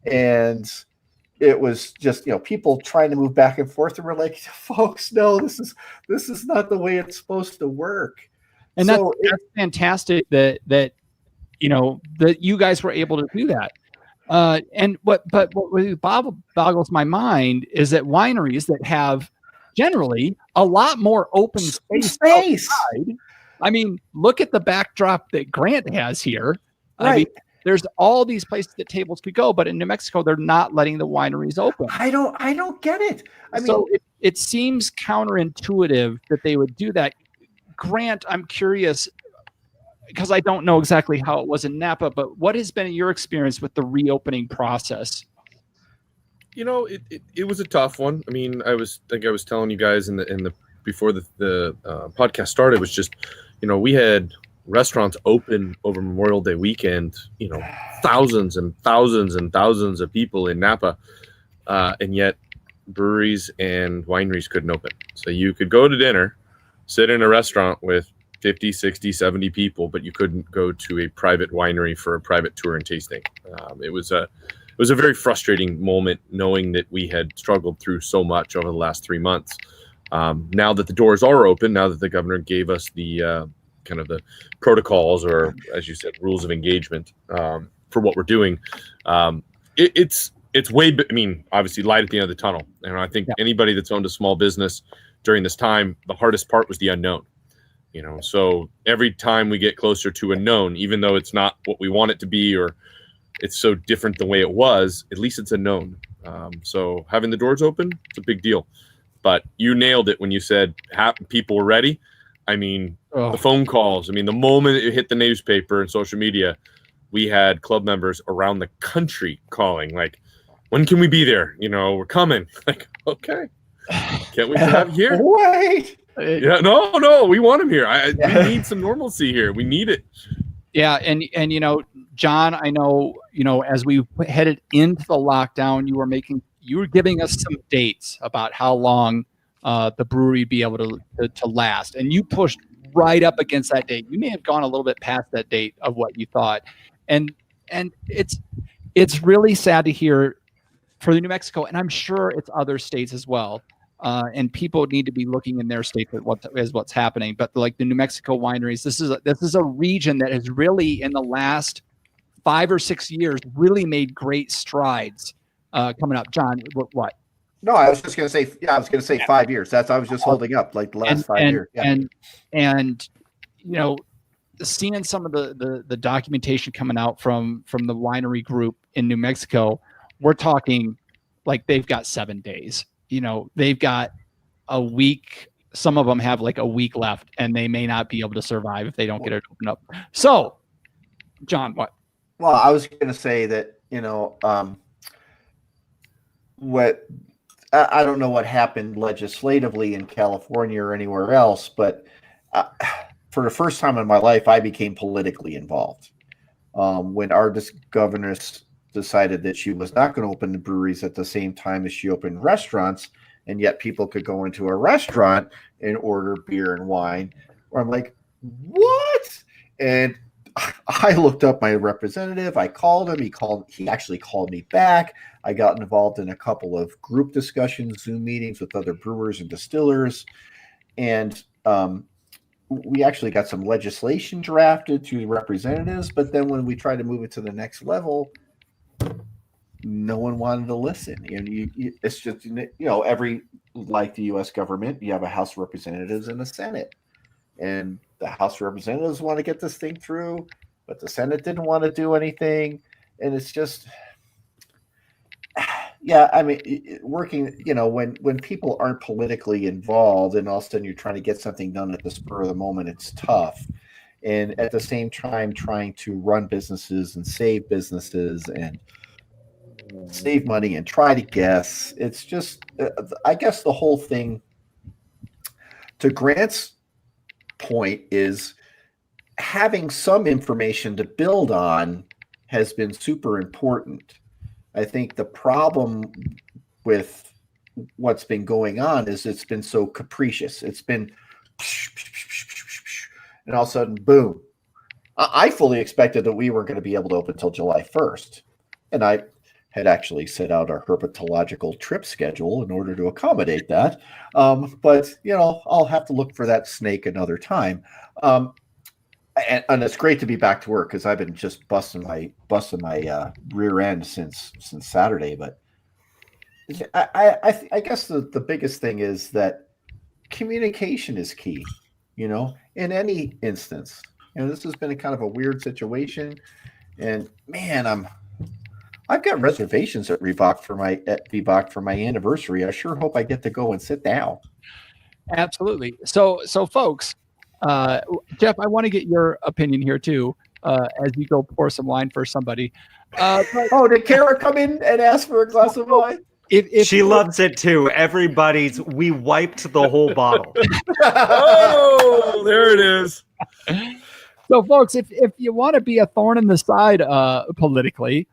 And it was just, people trying to move back and forth. And we're like, folks, no, this is not the way it's supposed to work. And so that's fantastic that you guys were able to do that. But what boggles my mind is that wineries that have generally a lot more open space. Outside. I mean, look at the backdrop that Grant has here. Right. I mean, there's all these places that tables could go, but in New Mexico, they're not letting the wineries open. I don't get it. So it seems counterintuitive that they would do that. Grant, I'm curious, because I don't know exactly how it was in Napa, but what has been your experience with the reopening process? It was a tough one. I mean, I was telling you guys in the before the podcast started, was just, we had restaurants open over Memorial Day weekend, thousands and thousands and thousands of people in Napa, and yet breweries and wineries couldn't open. So you could go to dinner, sit in a restaurant with 50, 60, 70 people, but you couldn't go to a private winery for a private tour and tasting. It was a very frustrating moment, knowing that we had struggled through so much over the last 3 months. Now that the doors are open, now that the governor gave us the kind of the protocols, or as you said, rules of engagement for what we're doing, it's obviously light at the end of the tunnel. And I think anybody that's owned a small business during this time, the hardest part was the unknown. So every time we get closer to a known, even though it's not what we want it to be, or it's so different the way it was, at least it's a known. So having the doors open, it's a big deal. But you nailed it when you said people were ready. I mean, the phone calls. I mean, the moment it hit the newspaper and social media, we had club members around the country calling, like, when can we be there? We're coming. Like, okay. Can't wait to have you here. Wait. Yeah, no, we want him here. We need some normalcy here. We need it. Yeah, and John, I know, as we headed into the lockdown, you were giving us some dates about how long the brewery would be able to last, and you pushed right up against that date. You may have gone a little bit past that date of what you thought, and it's really sad to hear for the New Mexico, and I'm sure it's other states as well. And people need to be looking in their state at what's happening. But like the New Mexico wineries, this is a region that has really, in the last 5 or 6 years, really made great strides coming up. John, what? No, I was just going to say. Yeah, I was going to say 5 years. I was just holding up like the last 5 years. Yeah. And seeing some of the documentation coming out from the winery group in New Mexico, we're talking like they've got 7 days. They've got a week. Some of them have like a week left, and they may not be able to survive if they don't get it opened up. So, John, what? Well, I was going to say that what I don't know what happened legislatively in California or anywhere else, but for the first time in my life, I became politically involved when our governor decided that she was not going to open the breweries at the same time as she opened restaurants, and yet people could go into a restaurant and order beer and wine. Where I'm like, what? And I looked up my representative. I called him. He actually called me back. I got involved in a couple of group discussions, Zoom meetings with other brewers and distillers. And we actually got some legislation drafted to the representatives. But then when we tried to move it to the next level, no one wanted to listen. And it's just, every, like the U.S. government, you have a House of Representatives and a Senate. And the House of Representatives want to get this thing through, but the Senate didn't want to do anything. And it's just, yeah, I mean, working, when people aren't politically involved and all of a sudden you're trying to get something done at the spur of the moment, it's tough. And at the same time, trying to run businesses and save businesses and save money and try to guess. It's just, I guess the whole thing, to Grant's point, is having some information to build on has been super important. I think the problem with what's been going on is it's been so capricious. It's been and all of a sudden, boom. I fully expected that we weren't going to be able to open until July 1st. And I had actually set out our herpetological trip schedule in order to accommodate that. But, I'll have to look for that snake another time. And it's great to be back to work because I've been just busting my rear end since Saturday. But I guess the biggest thing is that communication is key, in any instance. This has been a kind of a weird situation, and man, I've got reservations at Vivac for my anniversary. I sure hope I get to go and sit down. Absolutely. So folks, Jeff, I want to get your opinion here too, as you go pour some wine for somebody. Did Kara come in and ask for a glass of wine? If she loves it too. We wiped the whole bottle. Oh, there it is. So, folks, if you want to be a thorn in the side politically,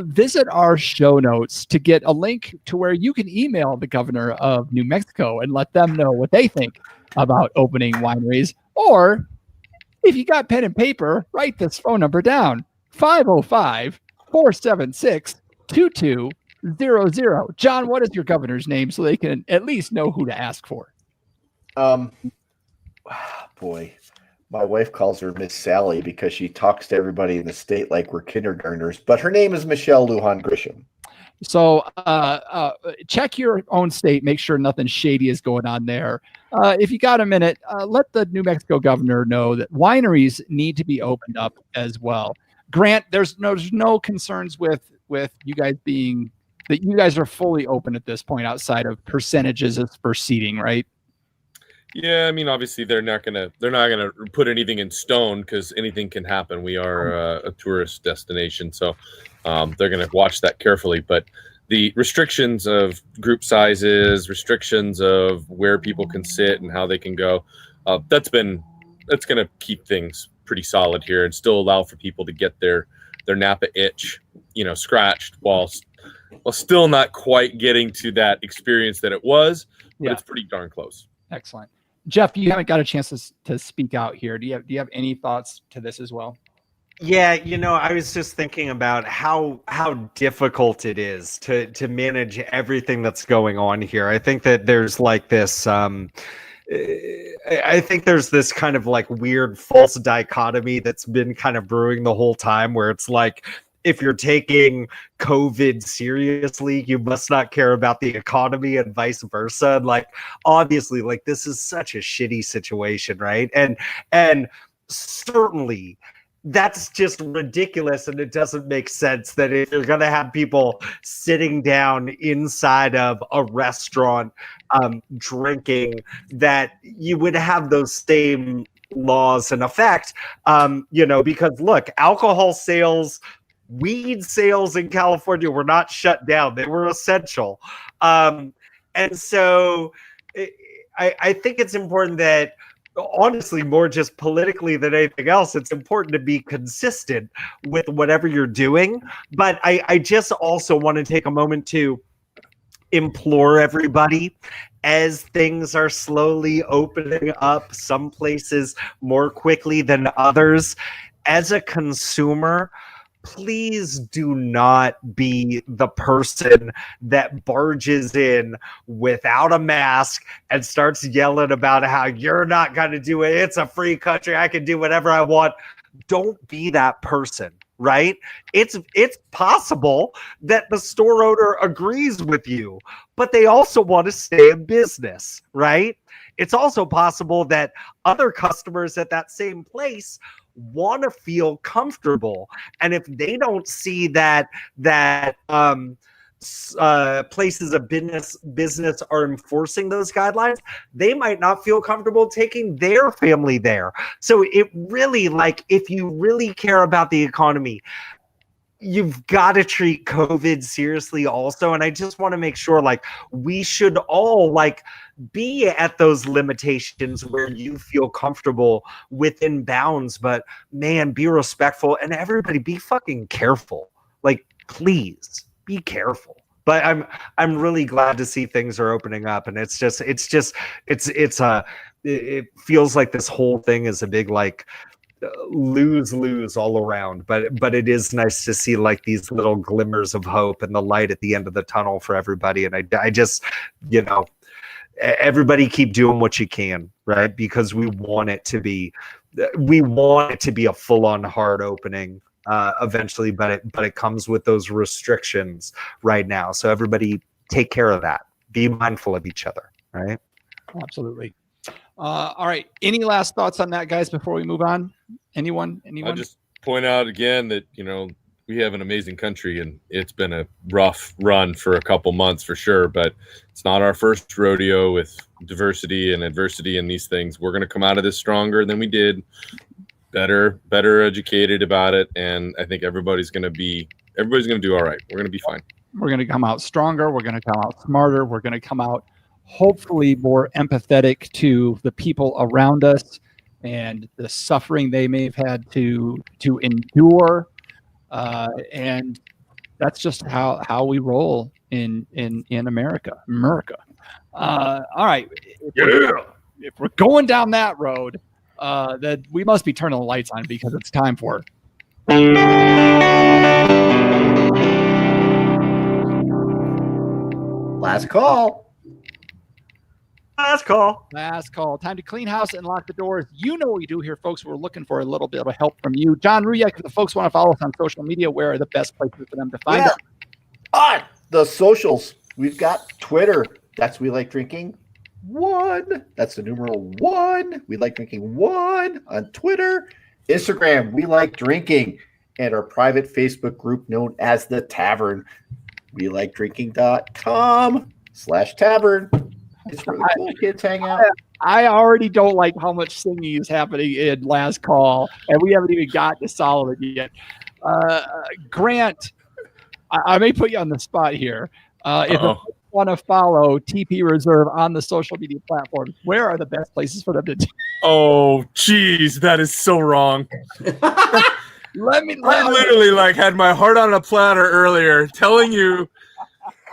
visit our show notes to get a link to where you can email the governor of New Mexico and let them know what they think about opening wineries. Or if you got pen and paper, write this phone number down, 505-476-2200. John, what is your governor's name so they can at least know who to ask for? Boy. My wife calls her Miss Sally because she talks to everybody in the state like we're kindergartners, but her name is Michelle Lujan Grisham. So check your own state, make sure nothing shady is going on there. If you got a minute, let the New Mexico governor know that wineries need to be opened up as well. Grant, there's no concerns with you guys being that you guys are fully open at this point outside of percentages for seating, right? Yeah, I mean, obviously they're not gonna put anything in stone because anything can happen. We are a tourist destination, so they're gonna watch that carefully. But the restrictions of group sizes, restrictions of where people can sit and how they can go, that's gonna keep things pretty solid here and still allow for people to get their Napa itch, scratched while still not quite getting to that experience that it was, but it's pretty darn close. Excellent. Jeff, you haven't got a chance to speak out here. Do you have any thoughts to this as well? Yeah, I was just thinking about how difficult it is to manage everything that's going on here. I think that there's like this I think there's this kind of like weird false dichotomy that's been kind of brewing the whole time where it's like if you're taking COVID seriously, you must not care about the economy and vice versa. And like, obviously, like this is such a shitty situation, right? And certainly that's just ridiculous, and it doesn't make sense that if you're going to have people sitting down inside of a restaurant drinking, that you would have those same laws in effect, because look, alcohol sales, weed sales in California were not shut down. They were essential. And so I think it's important that, honestly, more just politically than anything else, it's important to be consistent with whatever you're doing. But I just also want to take a moment to implore everybody, as things are slowly opening up, some places more quickly than others, as a consumer, please do not be the person that barges in without a mask and starts yelling about how you're not going to do it. It's a free country. I can do whatever I want. Don't be that person, right? It's possible that the store owner agrees with you, but they also want to stay in business, right? It's also possible that other customers at that same place want to feel comfortable, and if they don't see that places of business are enforcing those guidelines, they might not feel comfortable taking their family there. So it really, like, if you really care about the economy, you've got to treat COVID seriously also. And I just want to make sure, like, we should all, like, be at those limitations where you feel comfortable within bounds, but man, be respectful, and everybody be fucking careful. Like, please be careful. But I'm really glad to see things are opening up, and it feels like this whole thing is a big, like, lose all around, but it is nice to see, like, these little glimmers of hope and the light at the end of the tunnel for everybody. And I just, everybody keep doing what you can, right? Because we want it to be a full-on hard opening eventually, but it comes with those restrictions right now. So everybody take care of that. Be mindful of each other, right? Absolutely. All right. Any last thoughts on that, guys, before we move on? Anyone? I'll just point out again that, we have an amazing country, and it's been a rough run for a couple months for sure, but it's not our first rodeo with diversity and adversity and these things. We're going to come out of this stronger than we did, better educated about it. And I think everybody's going to do all right. We're going to be fine. We're going to come out stronger. We're going to come out smarter. We're going to come out hopefully more empathetic to the people around us and the suffering they may have had to endure. And that's just how we roll in America. All right. If we're going down that road, that we must be turning the lights on, because it's time for last call. Last call. Last call. Time to clean house and lock the doors. You know what we do here, folks. We're looking for a little bit of help from you. John Ruyak, if the folks want to follow us on social media, where are the best places for them to find us? On the socials, we've got Twitter. That's We Like Drinking 1. That's the numeral 1. We Like Drinking 1 on Twitter. Instagram, We Like Drinking. And our private Facebook group known as The Tavern. WeLikeDrinking.com/tavern. It's where the cool kids hang out. I already don't like how much singing is happening in Last Call, and we haven't even got to Solomon yet. Grant, I may put you on the spot here. If you want to follow TP Reserve on the social media platforms, where are the best places for them to do? Oh, geez, that is so wrong. I literally had my heart on a platter earlier, telling you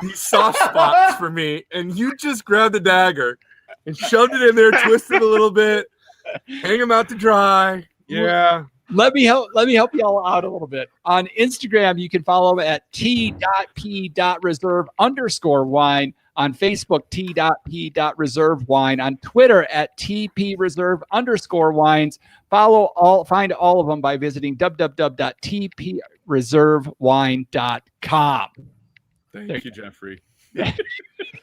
these soft spots for me, and you just grabbed the dagger and shoved it in there, twisted a little bit, hang them out to dry. Yeah. Let me help you all out a little bit. On Instagram, you can follow at t.p.reserve_wine. On Facebook, t.p.reserve_wine. On Twitter at tpreserve_wines. Find all of them by visiting www.tp triple-reservewine.com. Thank you, Jeffrey.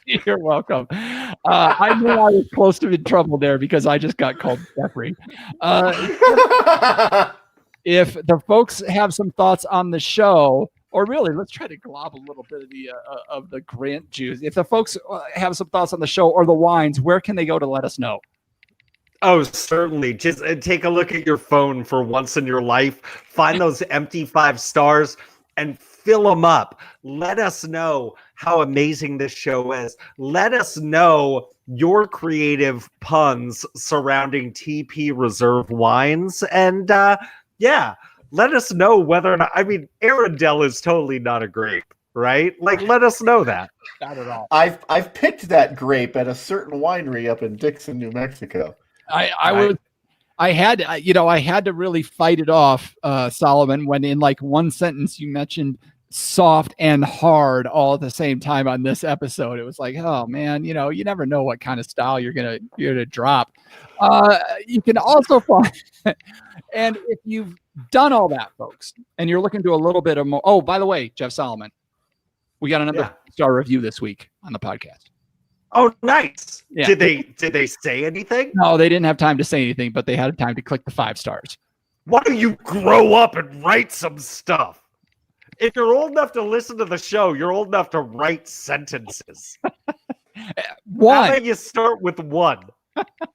You're welcome. I knew I was close to in trouble there because I just got called Jeffrey. If the folks have some thoughts on the show, or really, let's try to glob a little bit of the Grant juice. If the folks have some thoughts on the show or the wines, where can they go to let us know? Oh, certainly. Just take a look at your phone for once in your life. Find those empty 5 stars and fill them up. Let us know how amazing this show is. Let us know your creative puns surrounding TP Reserve wines. And yeah, let us know whether or not, I mean, Arendelle is totally not a grape, right? Like, let us know that. Not at all. I've picked that grape at a certain winery up in Dixon, New Mexico. I had to really fight it off, Solomon, when in like one sentence you mentioned soft and hard all at the same time on this episode. It was like, oh man, you never know what kind of style you're gonna drop. You can also find, and if you've done all that, folks, and you're looking to a little bit of more. Oh, by the way, Jeff Solomon, we got another star review this week on the podcast. Oh, nice. Yeah. Did they say anything? No, they didn't have time to say anything, but they had time to click the 5 stars. Why don't you grow up and write some stuff? If you're old enough to listen to the show, you're old enough to write sentences. One. How about you start with 1?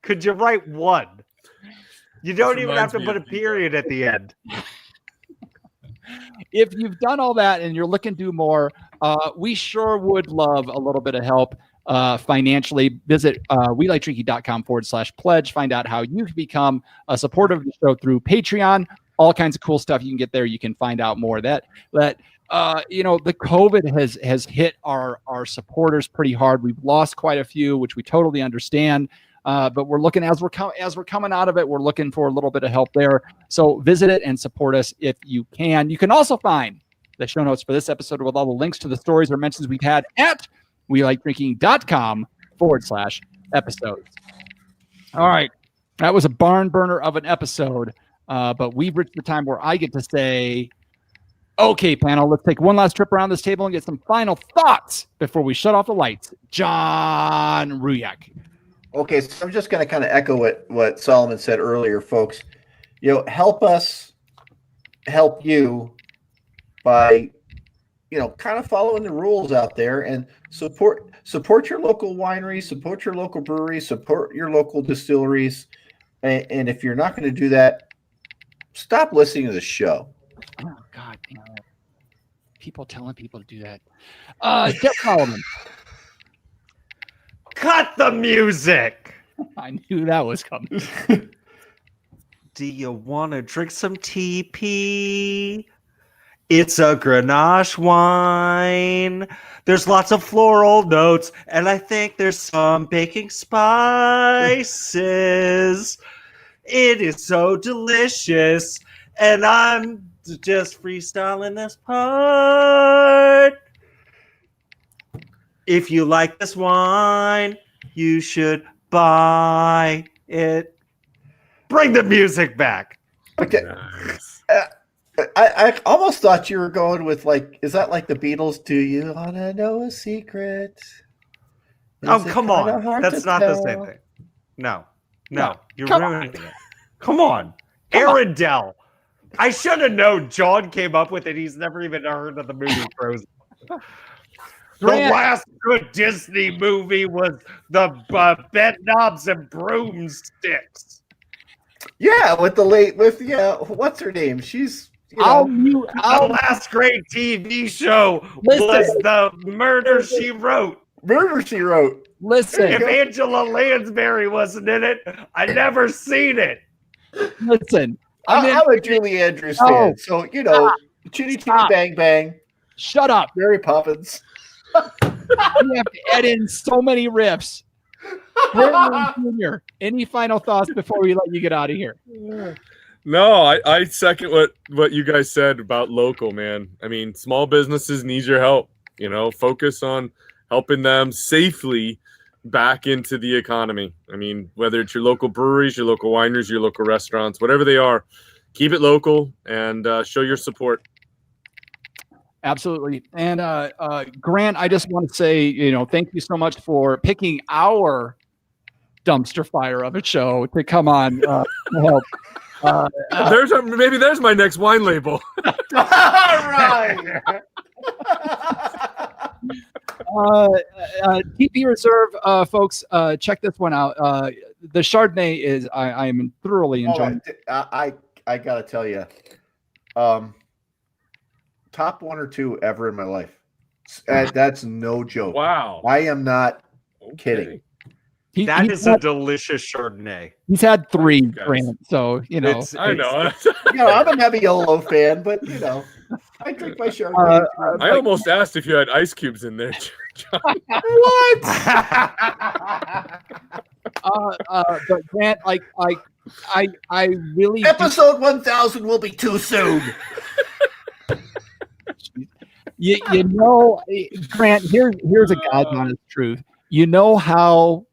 Could you write 1? You don't even have to put a period at the end. If you've done all that and you're looking to do more, we sure would love a little bit of help financially. Visit weliketrinking.com/pledge. Find out how you can become a supporter of the show through Patreon. All kinds of cool stuff you can get there. You can find out more. That the COVID has hit our supporters pretty hard. We've lost quite a few, which we totally understand. But we're looking as we're coming out of it, we're looking for a little bit of help there. So visit it and support us if you can. You can also find the show notes for this episode with all the links to the stories or mentions we've had at weliketrinking.com/episodes. All right. That was a barn burner of an episode. But we've reached the time where I get to say, okay, panel, let's take one last trip around this table and get some final thoughts before we shut off the lights. John Ruyak. Okay, so I'm just going to kind of echo what Solomon said earlier, folks. Help us help you by, kind of following the rules out there and support your local wineries, support your local breweries, support your local distilleries. And if you're not going to do that, stop listening to the show. Oh, God. People telling people to do that. Jeff Solomon. Cut the music. I knew that was coming. Do you want to drink some TP? It's a Grenache wine. There's lots of floral notes, and I think there's some baking spices. It is so delicious, and I'm just freestyling this part. If you like this wine, you should buy it. Bring the music back. Okay. Nice. I almost thought you were going with is that like the Beatles? Do you want to know a secret? Oh, come on. That's not the same thing. No. You're ruining it. Come on. Arendelle. I should have known John came up with it. He's never even heard of the movie Frozen. The last good Disney movie was the bed knobs and broomsticks. Yeah, with what's her name? She's the last great TV show was the Murder She Wrote. Listen. If Angela Lansbury wasn't in it, I never seen it. Listen. I'm a Julie Andrews fan. So, Chitty Chitty Bang Bang. Shut up. Mary Poppins. You have to add in so many riffs. Jr., any final thoughts before we let you get out of here? No, I second what you guys said about local, man. I mean, small businesses need your help. Focus on helping them safely back into the economy. I mean, whether it's your local breweries, your local wineries, your local restaurants, whatever they are, keep it local and show your support. Absolutely. And Grant, I just want to say, thank you so much for picking our dumpster fire of a show to come on to help. There's my next wine label. All right. TP Reserve, folks, check this one out. The Chardonnay is I am thoroughly enjoying. I gotta tell you, top 1 or 2 ever in my life. That's no joke. Wow. I am not kidding. That is a delicious Chardonnay. He's had 3, Guys. Grant. So I know. I'm a Nebbiolo fan, but I drink my Chardonnay. I almost asked if you had ice cubes in there, John. What? But Grant, I really Episode 1000 will be too soon. Grant, here's a God's honest truth. You know how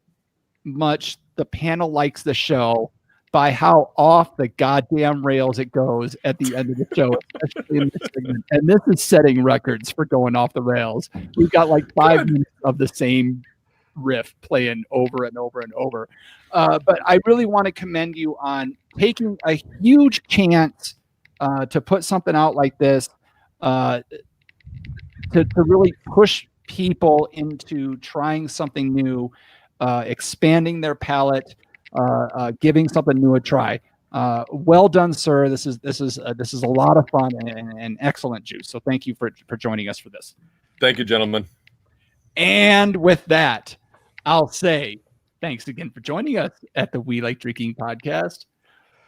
much the panel likes the show by how off the goddamn rails it goes at the end of the show, especially in this segment. And this is setting records for going off the rails. We've got like 5 minutes of the same riff playing over and over and over. But I really want to commend you on taking a huge chance to put something out like this, to really push people into trying something new, expanding their palate, giving something new a try. Well done, sir. This is a lot of fun and excellent juice. So thank you for joining us for this. Thank you, gentlemen. And with that, I'll say thanks again for joining us at the We Like Drinking podcast.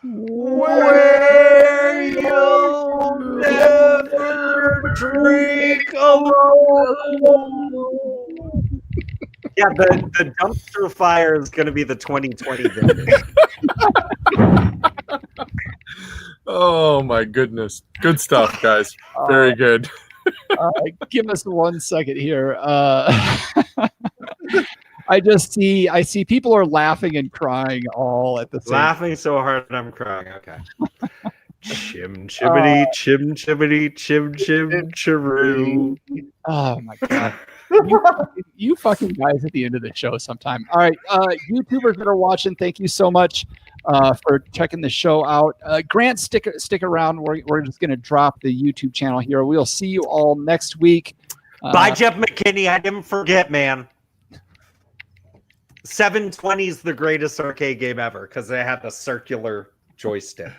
Where you'll never drink alone. Yeah, the dumpster fire is going to be the 2020 vintage. Oh my goodness. Good stuff, guys. Very good. Give us 1 second here. I see people are laughing and crying all at the same time. Laughing so hard I'm crying. Okay. Chim chibbity, chim chibbity, chim chim chiroo. Oh my god. You fucking guys at the end of the show sometime. All right, YouTubers that are watching, thank you so much for checking the show out. Grant, stick around. We're just going to drop the YouTube channel here. We'll see you all next week. Bye, Jeff McKinney. I didn't forget, man. 720 is the greatest arcade game ever because they had the circular joystick.